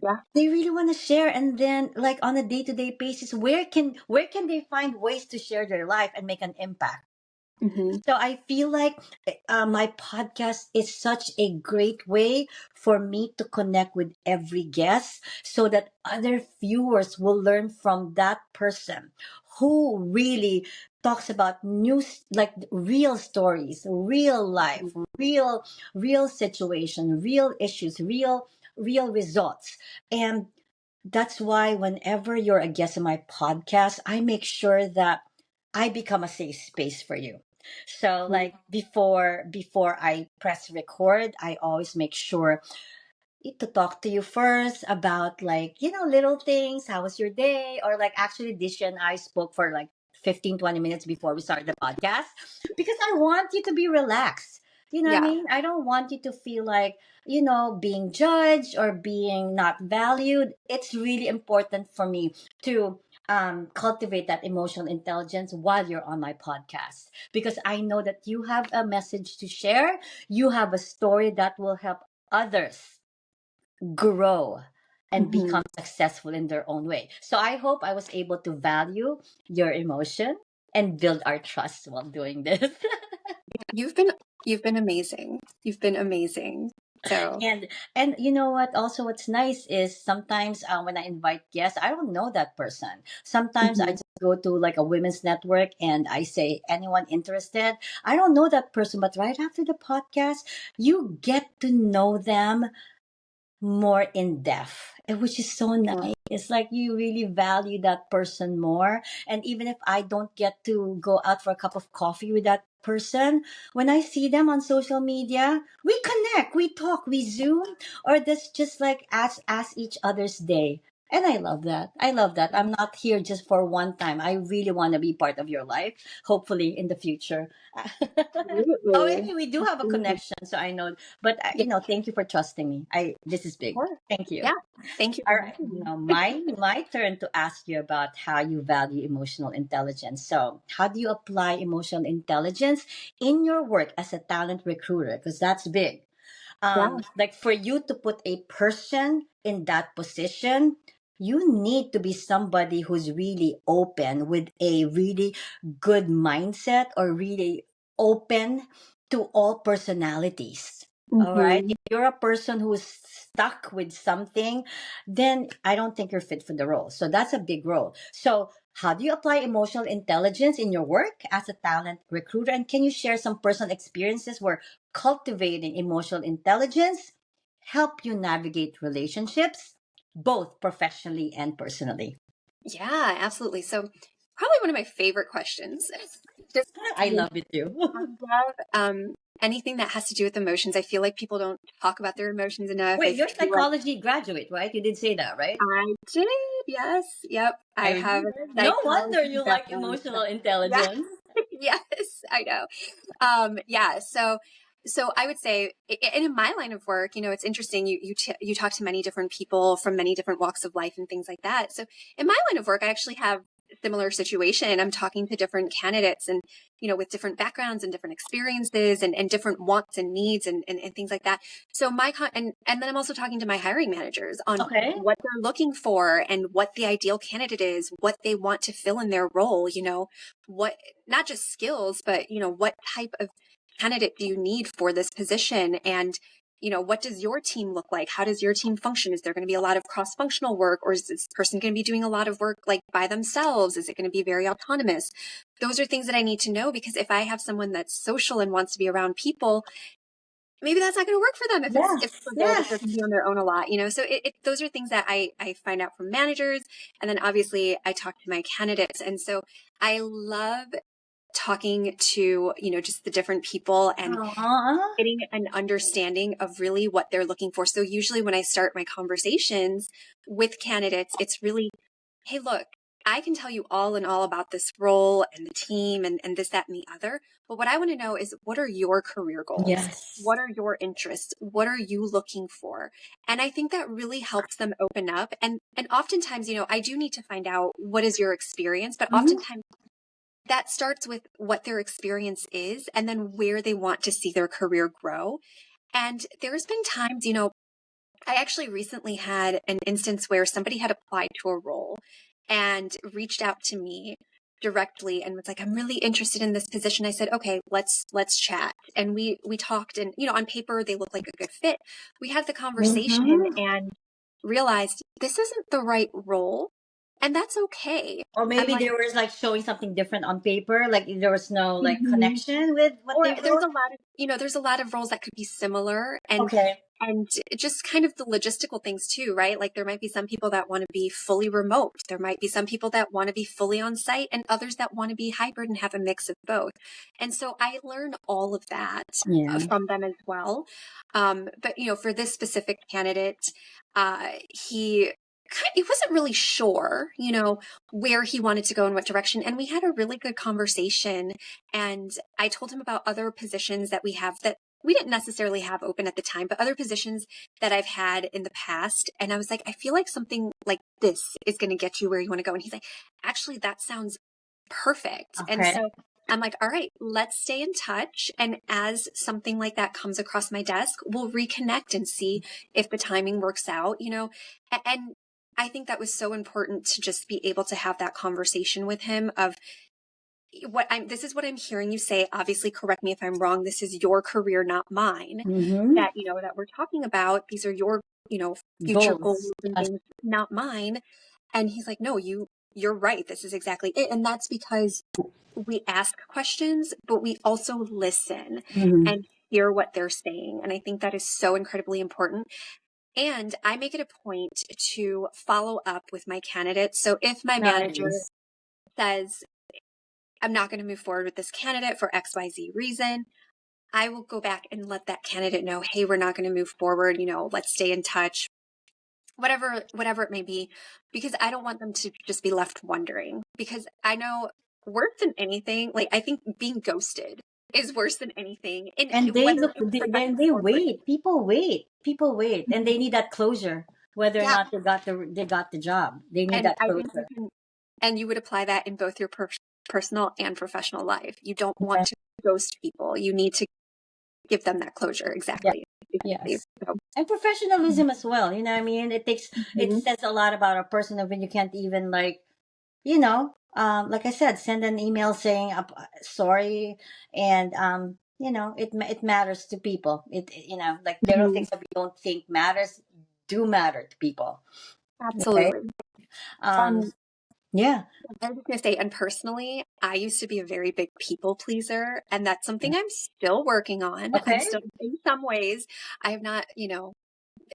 Yeah. They really want to share, and then like on a day-to-day basis, where can they find ways to share their life and make an impact? Hmm. So I feel like my podcast is such a great way for me to connect with every guest so that other viewers will learn from that person who really talks about news, like real stories, real life, real situation, real issues, real results. And that's why whenever you're a guest in my podcast, I make sure that I become a safe space for you. So like before I press record, I always make sure to talk to you first about like, little things. How was your day? Or like actually Disha and I spoke for like 15-20 minutes before we started the podcast because I want you to be relaxed. You know what I Yeah. mean? I don't want you to feel like, being judged or being not valued. It's really important for me to cultivate that emotional intelligence while you're on my podcast because I know that you have a message to share. You have a story that will help others grow and Hmm. become successful in their own way. So I hope I was able to value your emotion and build our trust while doing this. You've been you've been amazing. You've been amazing. So and and you know what, also what's nice is sometimes when I invite guests, I don't know that person. Sometimes I mhm. just go to like a women's network and I say, anyone interested? I don't know that person, but right after the podcast, you get to know them more in depth, which is so nice. It's like you really value that person more. And even if I don't get to go out for a cup of coffee with that person, when I see them on social media, we connect, we talk, we Zoom, or this just like ask each other's day. And I love that. I love that. I'm not here just for one time. I really want to be part of your life, hopefully in the future. Oh, Absolutely. anyway, we do have a Absolutely. connection, so I know. But Yeah, thank you for trusting me. This is big. sure. Thank you. Yeah. Thank you for All right, having me. now my turn to ask you about how you value emotional intelligence. So, how do you apply emotional intelligence in your work as a talent recruiter? Because that's big. Yeah. Like for you to put a person in that position, you need to be somebody who's really open with a really good mindset or really open to all personalities. All right. Hmm. If you're a person who's stuck with something, then I don't think you're fit for the role. So that's a big role. So how do you apply emotional intelligence in your work as a talent recruiter? And can you share some personal experiences where cultivating emotional intelligence help you navigate relationships, both professionally and personally? Yeah, absolutely. So probably one of my favorite questions. Just I love it too. I love anything that has to do with emotions. I feel like people don't talk about their emotions enough. I Wait, you're a feel like psychology graduate, right? You did say that, right? I did. Yes. Yep. I I have a remember. No wonder psychology you like background. emotional Yeah. intelligence. Yes, I know. Yeah. So I would say, and in my line of work, it's interesting. You talk to many different people from many different walks of life and things like that. So in my line of work, I actually have a similar situation. I'm talking to different candidates and, with different backgrounds and different experiences and different wants and needs and things like that. So and then I'm also talking to my hiring managers on Okay. what they're looking for and what the ideal candidate is, what they want to fill in their role, what, not just skills, but, what type of candidate do you need for this position? And, what does your team look like? How does your team function? Is there going to be a lot of cross-functional work, or is this person going to be doing a lot of work like by themselves? Is it going to be very autonomous? Those are things that I need to know, because if I have someone that's social and wants to be around people, maybe that's not going to work for them if Yes. it's a role that they're Yes. going to be on their own a lot, So those are things that I find out from managers. And then obviously I talk to my candidates. And so I love talking to, just the different people and Aww. getting an understanding of really what they're looking for. So usually when I start my conversations with candidates, it's really, hey, look, I can tell you all in all about this role and the team and this, that, and the other. But what I want to know is, what are your career goals? Yes. What are your interests? What are you looking for? And I think that really helps them open up. And oftentimes, I do need to find out what is your experience, but Mhm. oftentimes that starts with what their experience is and then where they want to see their career grow. And there's been times, I actually recently had an instance where somebody had applied to a role and reached out to me directly and was like, I'm really interested in this position. I said, okay, let's chat. And we talked, and on paper they look like a good fit. We had the conversation Mhm. and realized this isn't the right role. And that's okay. Or I'm maybe like, they were like showing something different on paper, like there was no like mhm. connection with what Or they wrote. there's a lot of roles that could be similar, Okay. and just kind of the logistical things too, right? Like there might be some people that want to be fully remote. There might be some people that want to be fully on site and others that want to be hybrid and have a mix of both. And so I learned all of that Yeah. from them as well. But for this specific candidate, he wasn't really sure, where he wanted to go in what direction. And we had a really good conversation. And I told him about other positions that we have that we didn't necessarily have open at the time, but other positions that I've had in the past. And I was like, I feel like something like this is going to get you where you want to go. And he's like, actually, that sounds perfect. And Okay. so I'm like, all right, let's stay in touch. And as something like that comes across my desk, we'll reconnect and see if the timing works out, and I think that was so important to just be able to have that conversation with him of this is what I'm hearing you say. Obviously, correct me if I'm wrong. This is your career, not mine. Mm-hmm. That we're talking about. These are your, future goals Goals. and Yes. things, not mine. And he's like, no, you're right. This is exactly it. And that's because we ask questions, but we also listen Mm-hmm. and hear what they're saying. And I think that is so incredibly important. And I make it a point to follow up with my candidates. So if my manager Nice. says, I'm not going to move forward with this candidate for XYZ reason, I will go back and let that candidate know, hey, we're not going to move forward. Let's stay in touch, whatever it may be, because I don't want them to just be left wondering, because I know worse than anything, like I think being ghosted is worse than anything, in And they whether look, in then professional they or personal. wait. People wait, and they need that closure, whether or Yeah. not they got the job. They need And that I think closure. you would apply that in both your personal and professional life. You don't want Okay. to ghost people. You need to give them that closure. Yeah. Exactly. Exactly. Yes. So, And professionalism as well. You know what I mean? It mhm. says a lot about a person when you can't even like, like I said, send an email saying sorry, and it matters to people. Like little Mhm. things that we don't think matters do matter to people, right? Absolutely. Um, And yeah. I was going to say, and personally, I used to be a very big people pleaser, and that's something I'm still working on. I'm Okay. still, in some ways, I have not,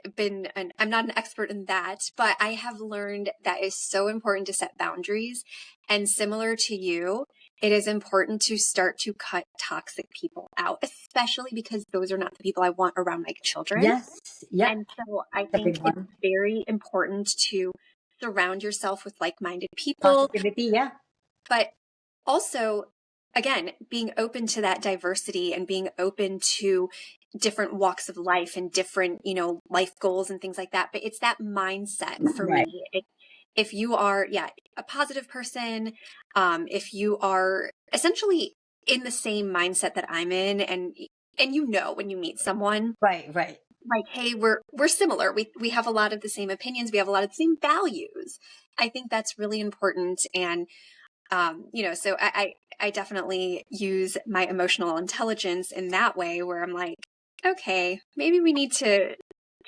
I'm not an expert in that, but I have learned that it's so important to set boundaries. And similar to you, it is important to start to cut toxic people out, especially because those are not the people I want around my children. Yes. Yep. And so I The think big it's one. very important to surround yourself with like-minded people, Positivity. Yeah. but also, again, being open to that diversity and being open to different walks of life and different, life goals and things like that. But it's that mindset for Right. me. If you are, yeah, a positive person, if you are essentially in the same mindset that I'm in, and when you meet someone, Right. Right. like, hey, we're similar. We have a lot of the same opinions. We have a lot of the same values. I think that's really important. And so I definitely use my emotional intelligence in that way, where I'm like, okay, maybe we need to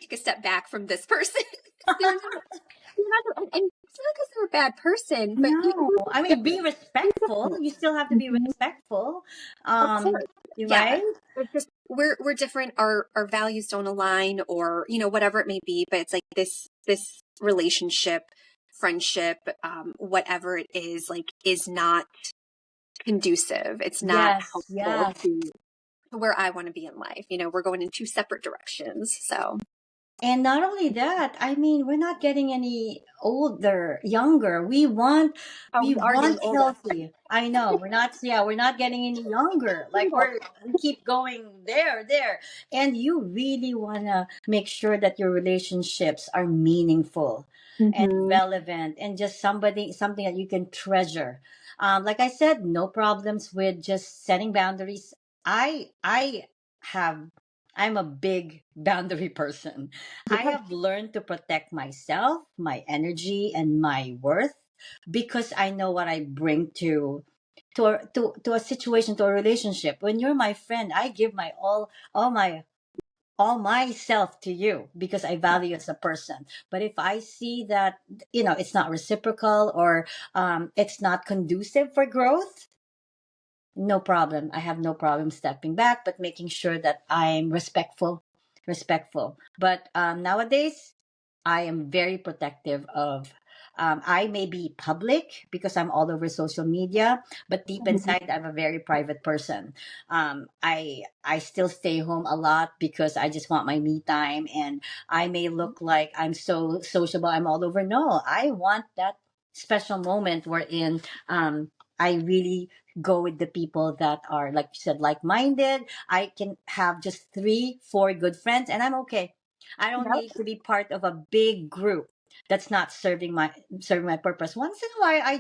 take a step back from this person. And it's not because they're a bad person, but No, we're I mean, be different. respectful. We're You still have to be different. respectful. Of course. You Yeah. right? It's just we're different. Our values don't align, or whatever it may be, but it's like this relationship, friendship, whatever it is, like, is not conducive. It's not Yes, helpful yes. to where I want to be in life. We're going in two separate directions. So And not only that, I mean, we're not getting any older, younger. We want, Oh, we we are getting want older. healthy. I know we're not, yeah, we're not getting any younger. Like Single. we keep going there. And you really want to make sure that your relationships are meaningful and Mm-hmm. relevant and just something that you can treasure. Like I said, no problems with just setting boundaries. I have, I'm a big boundary person. I Yep. have learned to protect myself, my energy, and my worth because I know what I bring to a situation, to a relationship. When you're my friend, I give my all myself to you because I value you as a person. But if I see that it's not reciprocal or it's not conducive for growth, no problem. I have no problem stepping back, but making sure that I'm respectful. But nowadays, I am very protective of. I may be public because I'm all over social media, but deep Mm-hmm. inside, I'm a very private person. I still stay home a lot because I just want my me time, and I may look like I'm so sociable. I'm all over. No, I want that special moment wherein I really go with the people that are, like you said, like-minded. I can have just 3 4 good friends and I'm okay. I don't Yep. need to be part of a big group that's not serving my purpose. Once in a while I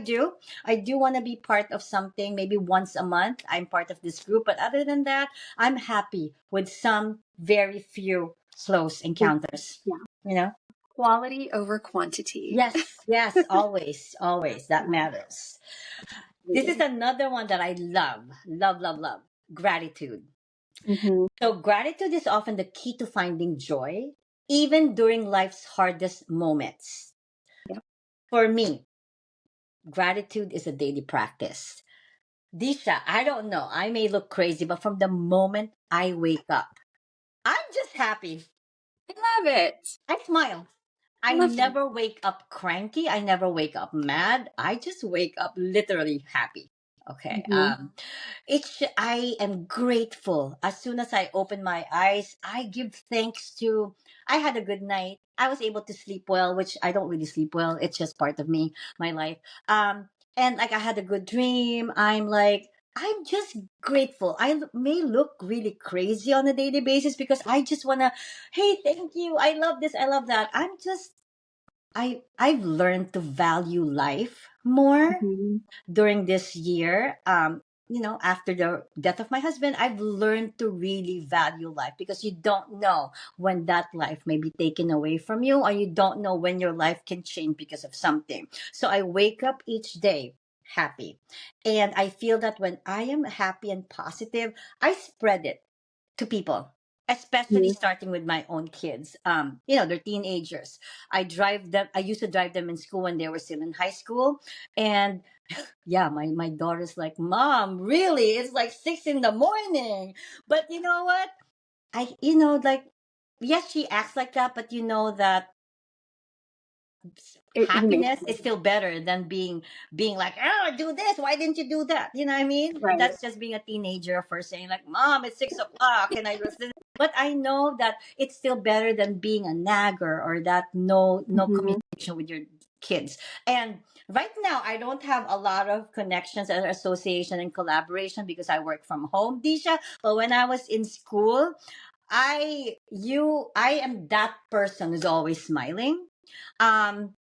do want to be part of something. Maybe once a month I'm part of this group, but other than that, I'm happy with some very few close encounters, Yeah. you know. Quality over quantity. Yes, always that matters. This is Absolutely. another one that I love. Gratitude. Mm-hmm. So, gratitude is often the key to finding joy, even during life's hardest moments. Yep. For me, gratitude is a daily practice. Disha, I don't know. I may look crazy, but from the moment I wake up, I'm just happy. I love it. I smile. I I love that. never wake up cranky. I never wake up mad. I just wake up literally happy. Okay. Mm-hmm. I am grateful. As soon as I open my eyes, I give thanks to I had a good night. I was able to sleep well, which I don't really sleep well. It's just part of me, my life. And like I had a good dream. I'm just grateful. May look really crazy on a daily basis because I just wanna, hey, thank you. I love this. I love that. I've learned to value life more Mm-hmm. during this year. After the death of my husband, I've learned to really value life because you don't know when that life may be taken away from you, or you don't know when your life can change because of something. So I wake up each day happy. And I feel that when I am happy and positive, I spread it to people, especially starting with my own kids. They're teenagers. I used to drive them in school when they were still in high school. And yeah, my daughter's like, Mom, really? It's like 6 in the morning. But you know what? Like, yes, she acts like that, but you know that You made happiness it. is still better than being like, oh, do this, why didn't you do that, you know what I mean? Right. That's just being a teenager for saying like, Mom, it's 6 o'clock and I listen. But I know that it's still better than being a nagger or that no Mm-hmm. communication with your kids. And right now I don't have a lot of connections or association and collaboration because I work from home, Disha. But when I was in school, I am that person who's always smiling. um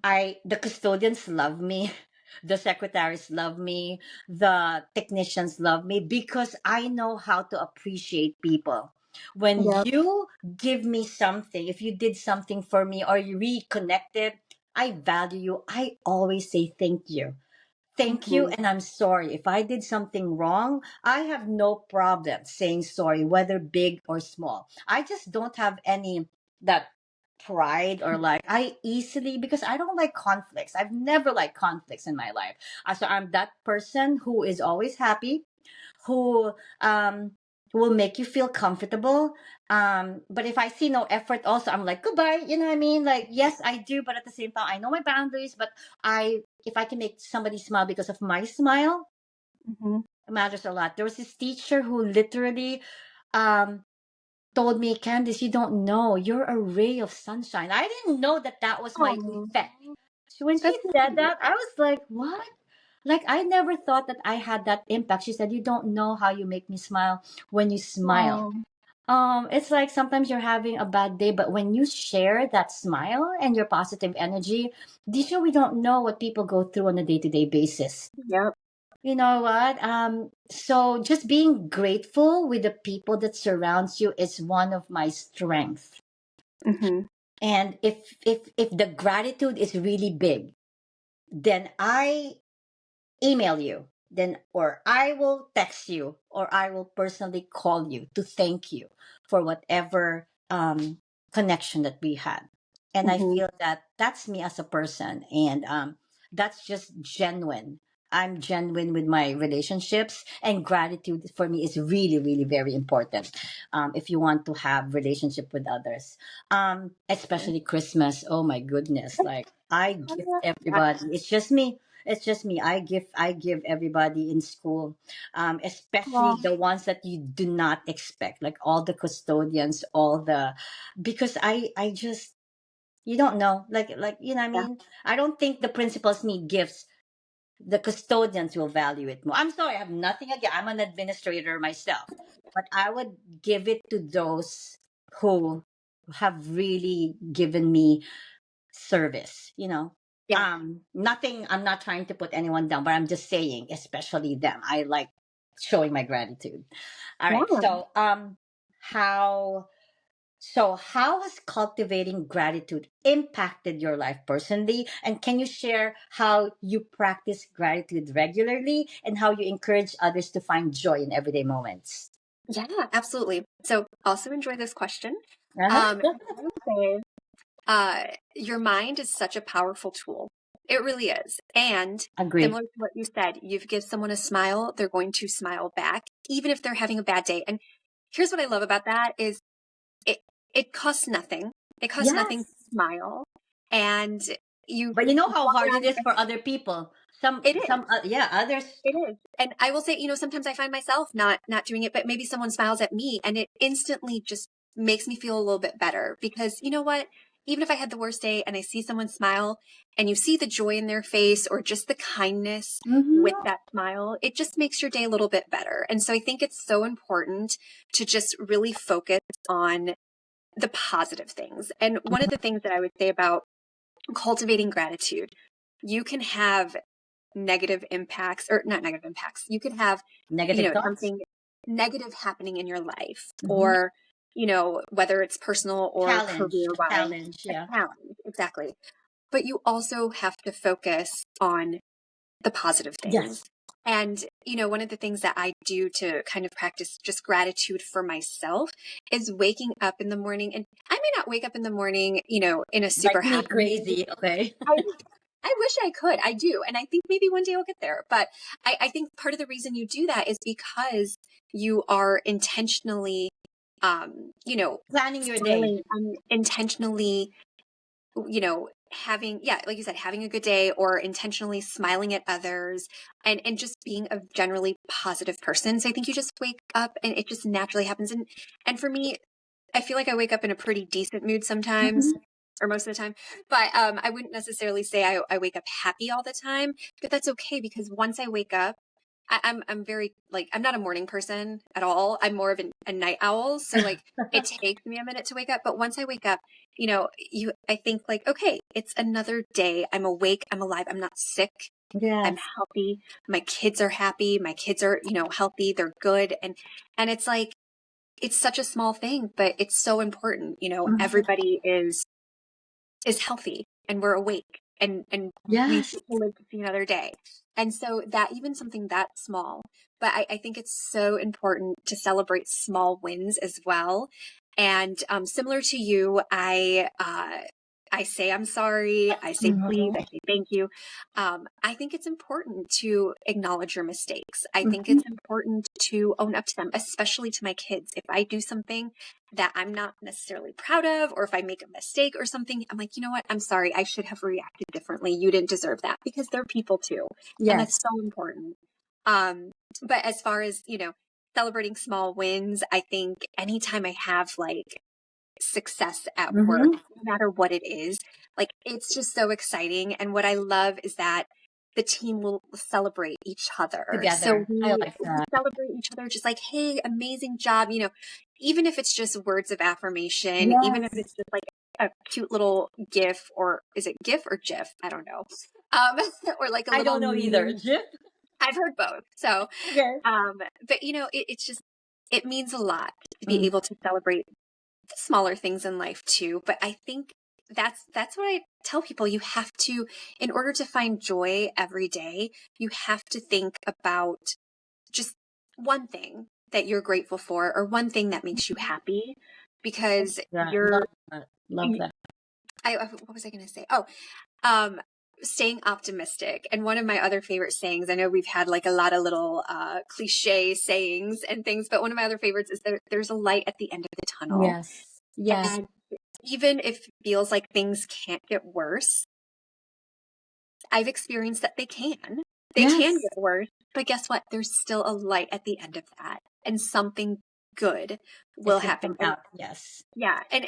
the custodians love me, the secretaries love me, the technicians love me because I know how to appreciate people. When Yep. you give me something, if you did something for me or you reconnected, I value you. I always say thank you. Thank you, Mm-hmm. and I'm sorry. If I did something wrong, I have no problem saying sorry, whether big or small. I just don't have any that pride or like I easily because I don't like conflicts. I've never liked conflicts in my life. So I'm that person who is always happy, who will make you feel comfortable. But if I see no effort also, I'm like, goodbye, you know what I mean? Like, yes, I do, but at the same time I know my boundaries, but I if I can make somebody smile because of my smile, Mm-hmm. it matters a lot. There was this teacher who literally um told me, Candice, you don't know, you're a ray of sunshine. I didn't know that that was my Oh, effect. So when she that's said nice. that, I was like, what? Like, I never thought that I had that impact. She said, you don't know how you make me smile when you smile. Oh, It's like sometimes you're having a bad day, but when you share that smile and your positive energy, Disha, we don't know what people go through on a day-to-day basis. yep. You know what? So just being grateful with the people that surrounds you is one of my strengths. Hmm. And if the gratitude is really big, then I email you, then or I will text you, or I will personally call you to thank you for whatever connection that we had. And I Hmm. feel that that's me as a person, and that's just genuine. I'm genuine with my relationships, and gratitude for me is really, really very important. If you want to have relationship with others, especially Christmas. Oh my goodness! Like I gift Yeah. everybody. It's just me. I give everybody in school, especially Well, the ones that you do not expect, like all the custodians, all the, because I just, you don't know, like you know what I yeah. mean. I don't think the principals need gifts. The custodians will value it more. I'm sorry, I have nothing again. I'm an administrator myself, but I would give it to those who have really given me service. Yeah. Nothing, I'm not trying to put anyone down, but I'm just saying, especially them, I like showing my gratitude. All right, Yeah. how has cultivating gratitude impacted your life personally, and can you share how you practice gratitude regularly and how you encourage others to find joy in everyday moments? Yeah, absolutely. So also enjoy this question. Uh-huh. I would say, your mind is such a powerful tool. It really is. And Agree. similar to what you said, you give someone a smile, they're going to smile back, even if they're having a bad day. And here's what I love about that is it it costs nothing. It costs nothing to Yes. smile. And you But you know how walk hard it around is for other people. Some, it is. some, yeah, others. It is. And I will say, sometimes I find myself not doing it, but maybe someone smiles at me and it instantly just makes me feel a little bit better because you know what? Even if I had the worst day and I see someone smile and you see the joy in their face or just the kindness with Mm-hmm. that smile, it just makes your day a little bit better. And so I think it's so important to just really focus on the positive things. And one of the things that I would say about cultivating gratitude, you can have negative impacts or not negative impacts. You could have, Negative thoughts. something negative happening in your life Mm-hmm. or, whether it's personal or Challenge, career a wise, challenge, a yeah. challenge. Exactly. But you also have to focus on the positive things. Yes. And, one of the things that I do to kind of practice just gratitude for myself is waking up in the morning. And I may not wake up in the morning, in a super Like me, happy mood. crazy. Okay. I I wish I could. I do. And I think maybe one day I'll get there. But I think part of the reason you do that is because you are intentionally, Planning your day. smiling and intentionally, having, yeah, like you said, having a good day or intentionally smiling at others and just being a generally positive person. So I think you just wake up and it just naturally happens. And for me, I feel like I wake up in a pretty decent mood sometimes, Mm-hmm. or most of the time. But I wouldn't necessarily say I wake up happy all the time. But that's okay because once I wake up, I'm very like I'm not a morning person at all. I'm more of a night owl. So like it takes me a minute to wake up. But once I wake up, I think like, okay, it's another day. I'm awake. I'm alive. I'm not sick. I'm Yes. healthy. My kids are happy. My kids are, healthy. They're good. And it's like it's such a small thing, but it's so important. Mhm. Everybody is healthy and we're awake and we Yes. get to live to see another day. And so that even something that small, but I think it's so important to celebrate small wins as well. And similar to you, I say I'm sorry. I say please. I Mhm. say thank you. I think it's important to acknowledge your mistakes. I think Mhm. it's important to own up to them, especially to my kids. If I do something that I'm not necessarily proud of, or if I make a mistake or something, I'm like, you know what? I'm sorry. I should have reacted differently. You didn't deserve that because they're people too. And that's Yes. so important. Um, but as far as, celebrating small wins. I think anytime I have like success at work, Mm-hmm. no matter what it is, like it's just so exciting. And what I love is that the team will celebrate each other. So Together. I we like that. celebrate each other just like, hey, amazing job. Even if it's just words of affirmation, even if Yes. it's just like a cute little GIF, or is it GIF or GIF? I don't know. Um, or like a I little don't know either. meme. Jim? I've heard both. So, Okay. but it's just, it means a lot to be Mm. able to celebrate the smaller things in life too. But I think that's what I tell people. You have to, in order to find joy every day, you have to think about just one thing that you're grateful for, or one thing that makes you happy, because That. Love that. Love that. what was I going to say? Oh, um, staying optimistic. And one of my other favorite sayings, I know we've had like a lot of little cliche sayings and things, but one of my other favorites is there's a light at the end of the tunnel. Yes. Yes. And even if it feels like things can't get worse, I've experienced that they can. They can Yes. get worse, but guess what? There's still a light at the end of that, and something good will It's gonna happen. come out. Yes. Yeah, and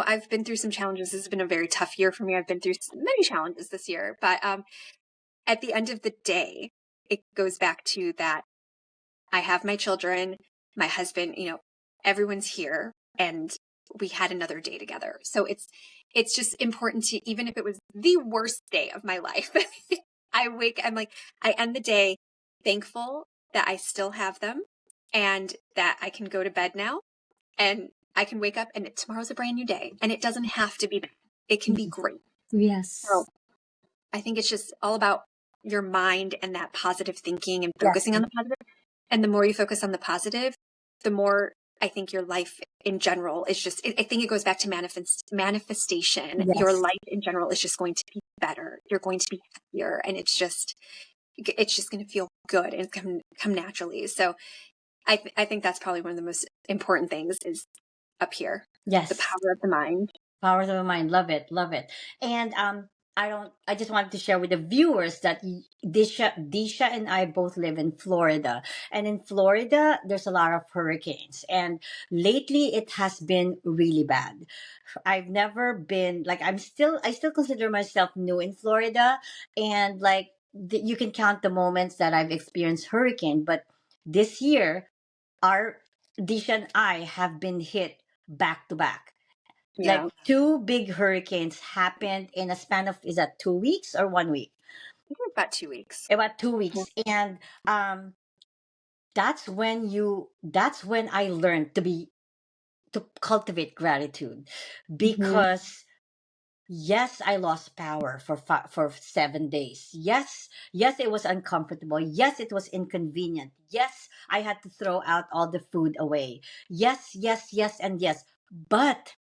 I've been through some challenges. This has been a very tough year for me. I've been through many challenges this year, but at the end of the day, it goes back to that I have my children, my husband, everyone's here, and we had another day together. So it's just important to, even if it was the worst day of my life, I'm like, I end the day thankful that I still have them, and that I can go to bed now, and I can wake up and tomorrow's a brand new day, and it doesn't have to be bad. It can be great. So Yes. I think it's just all about your mind and that positive thinking and Yes. focusing on the positive. And the more you focus on the positive, the more I think your life in general is just, I think it goes back to manifestation. Your Yes. life in general is just going to be better. You're going to be happier, and it's just going to feel good and come naturally. So I think that's probably one of the most important things is up here, the Yes. power of the mind. Powers of the mind. Love it. Love it. And I just wanted to share with the viewers that Disha and I both live in Florida. And in Florida, there's a lot of hurricanes. And lately it has been really bad. I've never been like I still consider myself new in Florida, and like you can count the moments that I've experienced hurricane, but this year our Disha and I have been hit back to back. Like Yeah, two big hurricanes happened in a span of, is that 2 weeks or 1 week? I think about 2 weeks. About 2 weeks. And that's when I learned to cultivate gratitude, Mm-hmm. because yes, I lost power for 7 days. Yes, yes, it was uncomfortable. Yes, it was inconvenient. Yes, I had to throw out all the food away. Yes, yes, yes, and yes. But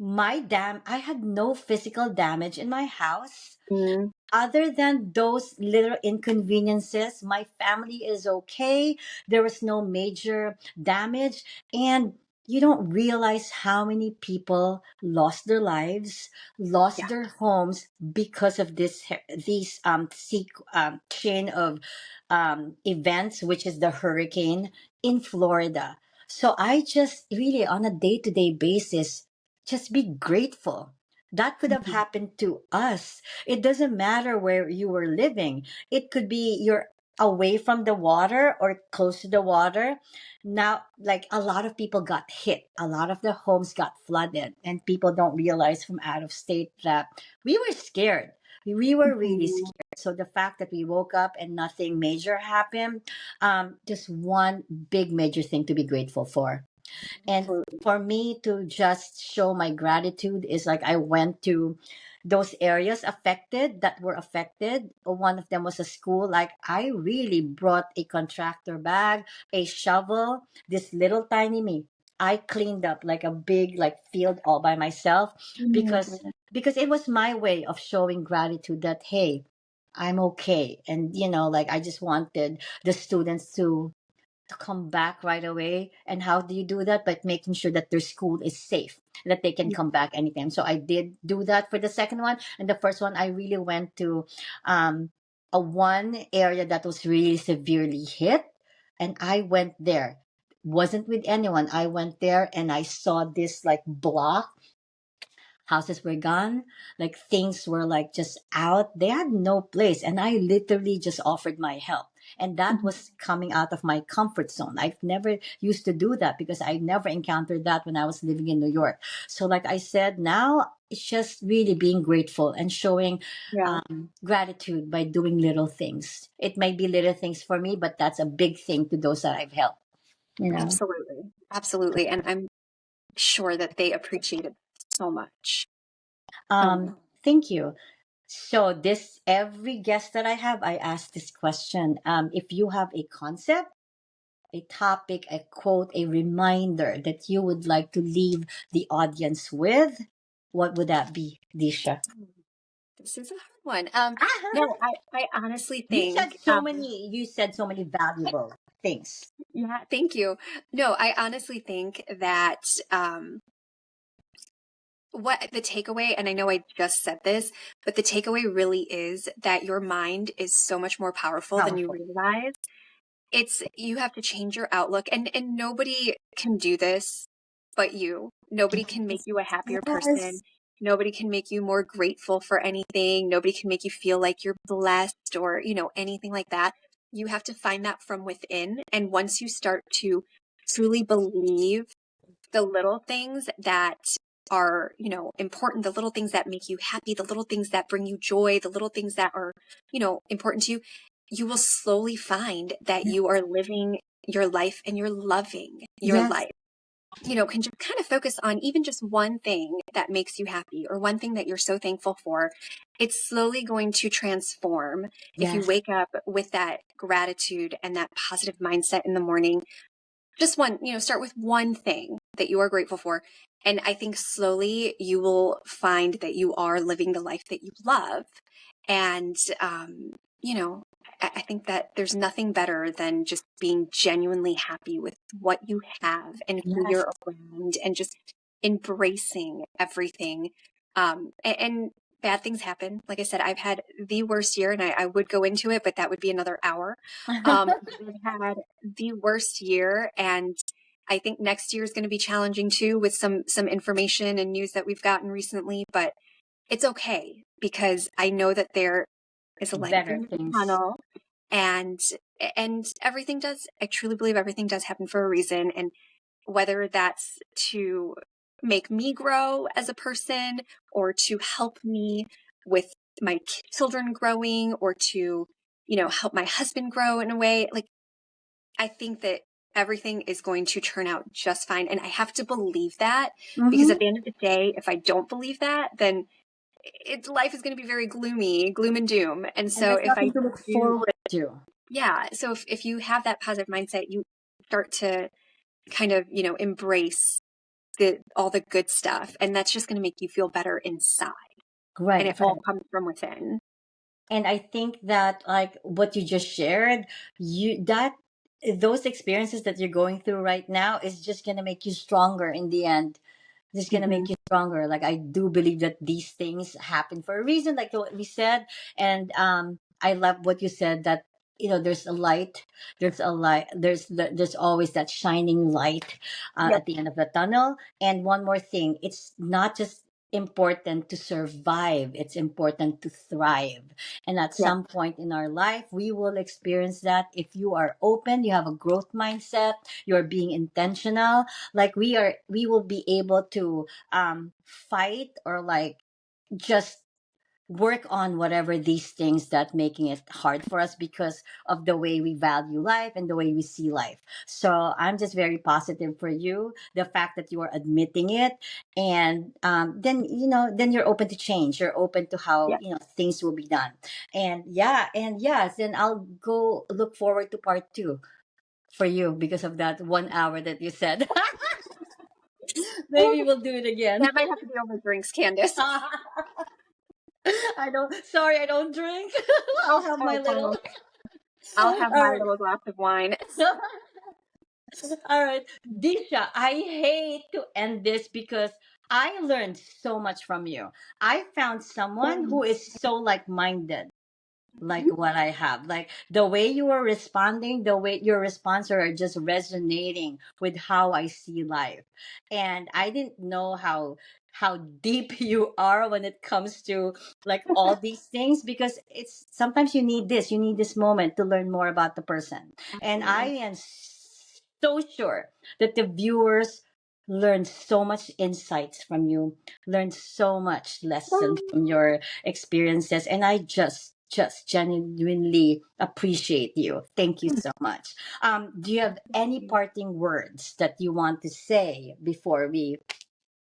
I had no physical damage in my house. Mm-hmm. Other than those little inconveniences, my family is okay. There was no major damage. And you don't realize how many people lost their lives, lost Yeah. their homes because of these chain of events, which is the hurricane in Florida. So I just really, on a day to day basis, just be grateful. That could have Mm-hmm. happened to us. It doesn't matter where you were living. It could be you're away from the water or close to the water. Now, like a lot of people got hit. A lot of the homes got flooded, and people don't realize from out of state that we were scared. We were really Mm-hmm. scared. So the fact that we woke up and nothing major happened, just one big major thing to be grateful for. And Absolutely. for me to just show my gratitude is like I went to those areas that were affected. One of them was a school. Like I really brought a contractor bag, a shovel, this little tiny me. I cleaned up like a big like field all by myself, because Mm-hmm. it was my way of showing gratitude that hey, I'm okay. And like I just wanted the students to come back right away. And how do you do that? By making sure that their school is safe, that they can come back anytime. So I did do that for the second one. And the first one, I really went to a one area that was really severely hit. and I went there. Wasn't with anyone. I went there and I saw this like block. Houses were gone, like things were like just out. They had no place, and I literally just offered my help. And that Mhm. was coming out of my comfort zone. I've never used to do that because I never encountered that when I was living in New York. So, like I said, now it's just really being grateful and showing Yeah, gratitude by doing little things. It might be little things for me, but that's a big thing to those that I've helped. You know. absolutely. Absolutely. And I'm sure that they appreciate it so much. Um, Thank you. So this every guest that I have, I ask this question. If you have a concept, a topic, a quote, a reminder that you would like to leave the audience with, what would that be, Disha? this is a hard one. No, I honestly You said think, so many. You said so many valuable things. yeah, thank you. No, I honestly think that what the takeaway, and I know I just said this, but the takeaway really is that your mind is so much more powerful than you Powerful. realize. It's you have to change your outlook, and nobody can do this but you. Nobody can make Yes. you a happier person. Yes. Nobody can make you more grateful for anything. Nobody can make you feel like you're blessed or, anything like that. You have to find that from within. And once you start to truly believe the little things that are, important, the little things that make you happy, the little things that bring you joy, the little things that are, important to you, you will slowly find that you are living your life and you're loving your Yes. life. Can just kind of focus on even just one thing that makes you happy or one thing that you're so thankful for. It's slowly going to transform if you Yes. wake up with that gratitude and that positive mindset in the morning. Just one, start with one thing that you are grateful for. And I think slowly you will find that you are living the life that you love. And, you know, I think that there's nothing better than just being genuinely happy with what you have and who Yes. you're around and just embracing everything. And bad things happen. Like I said, I've had the worst year and I would go into it, but that would be another hour. I've had the worst year, and I think next year is going to be challenging too with some information and news that we've gotten recently, but it's okay because I know that there is a light at the Better end of the things. tunnel, and everything does, I truly believe everything does happen for a reason. And whether that's to make me grow as a person or to help me with my children growing or to, help my husband grow in a way, like I think that everything is going to turn out just fine. And I have to believe that because at Mm-hmm. the end of the day, if I don't believe that, then life is going to be very gloomy, gloom and doom. And And so there's if I nothing to look do, forward to. yeah. So if you have that positive mindset, you start to kind of, embrace all the good stuff. And that's just going to make you feel better inside. And Right, it all right. comes from within. And I think that like what you just shared, you that those experiences that you're going through right now is just gonna make you stronger in the end. Just gonna Hmm. make you stronger. Like I do believe that these things happen for a reason, like what we said. And I love what you said that there's a light, there's always that shining light Yep. at the end of the tunnel. And one more thing, it's not just important to survive, it's important to thrive. And at Yeah. some point in our life we will experience that. If you are open, you have a growth mindset, you're being intentional, like we will be able to fight or like just work on whatever these things that making it hard for us because of the way we value life and the way we see life. So I'm just very positive for you, the fact that you are admitting it. And then then you're open to change, you're open to how Yeah. things will be done. And yeah, and yes, then I'll go look forward to part two for you because of that 1 hour that you said. Maybe we'll do it again. That might have to be over drinks, Candace. I don't. Sorry, I don't drink. I'll have my Oh, little. fine. I'll have All my right. little glass of wine. All right, Disha. I hate to end this because I learned so much from you. I found someone who is so like-minded. like what I have. Like the way you were responding, the way your responses are just resonating with how I see life. And I didn't know how deep you are when it comes to like all these things, because it's sometimes you need this moment to learn more about the person. And I Absolutely. am so sure that the viewers learn so much insights from you, learn so much lesson from your experiences, and I just genuinely appreciate you. Thank you so much. Do you have any parting words that you want to say before we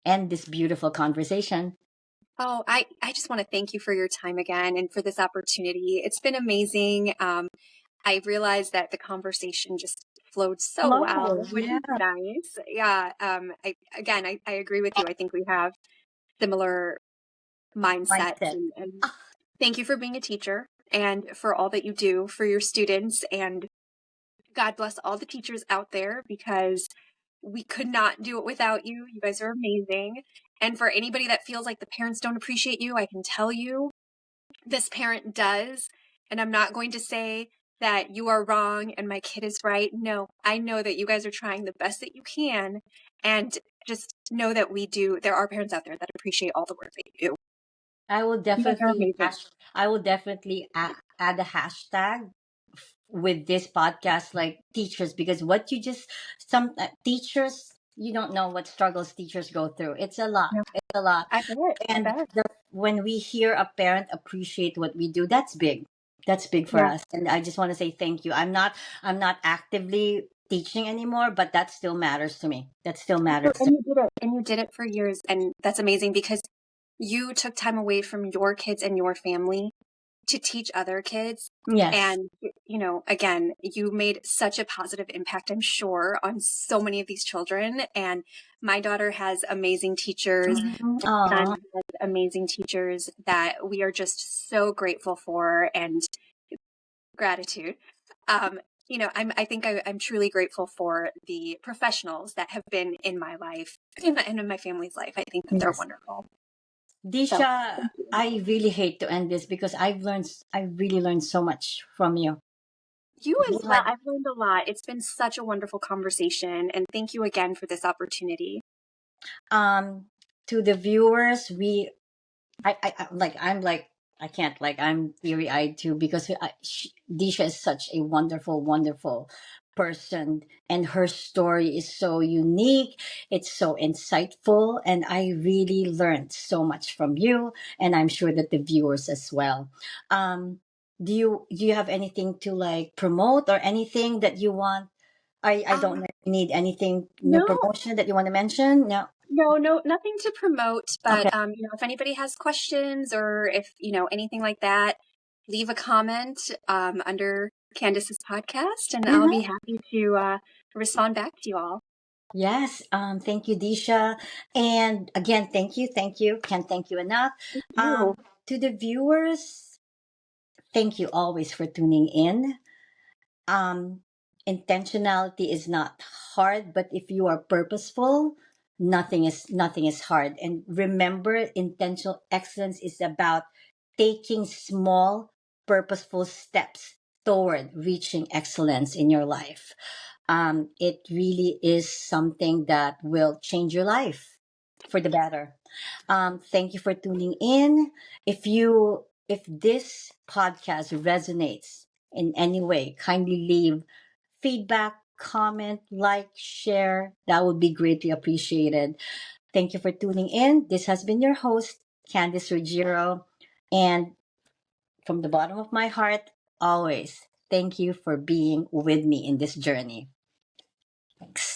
end this beautiful conversation? Oh, I just want to thank you for your time again and for this opportunity. It's been amazing. I realized that the conversation just flowed so Hello. well, which Yeah. is nice. Yeah. I agree with you. I think we have similar mindsets, Mindset. and thank you for being a teacher and for all that you do for your students. And God bless all the teachers out there, because we could not do it without you. You guys are amazing. And for anybody that feels like the parents don't appreciate you, I can tell you this parent does. And I'm not going to say that you are wrong and my kid is right. No, I know that you guys are trying the best that you can. And just know that there are parents out there that appreciate all the work that you do. I will You guys are definitely amazing. I will definitely add a hashtag with this podcast, like teachers, because what you just some teachers, you don't know what struggles teachers go through. It's a lot. Yeah, It's a lot. I bet. I And bet. when we hear a parent appreciate what we do, that's big. That's big for Yeah. us. And I just want to say thank you. I'm not actively teaching anymore, but that still matters to me. That still matters to And you did it. And you did it for years. And that's amazing, because you took time away from your kids and your family to teach other kids. me. Yes. And, again, you made such a positive impact, I'm sure, on so many of these children. And my daughter has amazing teachers. My son Aw. has amazing teachers that we are just so grateful for, and gratitude. Um, I think I'm truly grateful for the professionals that have been in my life and in my family's life. I think that they're Yes. wonderful. So Disha, thank you. I really hate to end this because I really learned so much from you. You You as well. had, I've learned a lot. It's been such a wonderful conversation, and thank you again for this opportunity. um, to the viewers, like I can't, like I'm teary eyed too, because Disha is such a wonderful, wonderful person, and her story is so unique. It's so insightful, and I really learned so much from you, and I'm sure that the viewers as well. Um, do you have anything to like promote or anything that you want? I don't Um, know if you need anything, no no, promotion that you want to mention. No. no, nothing to promote. Okay. But if anybody has questions, or if anything like that, leave a comment under Candace's podcast, and I'll be happy to respond back to you all. Yes, thank you, Disha. And again, thank you. Can't thank you enough. Thank you. Um, to the viewers, thank you always for tuning in. um Intentionality is not hard, but if you are purposeful, nothing is hard. And remember, intentional excellence is about taking small purposeful steps toward reaching excellence in your life. It really is something that will change your life for the better. Thank you for tuning in. If this podcast resonates in any way, kindly leave feedback, comment, like, share. That would be greatly appreciated. Thank you for tuning in. This has been your host, Candice Ruggiero. And from the bottom of my heart, always thank you for being with me in this journey. Thanks.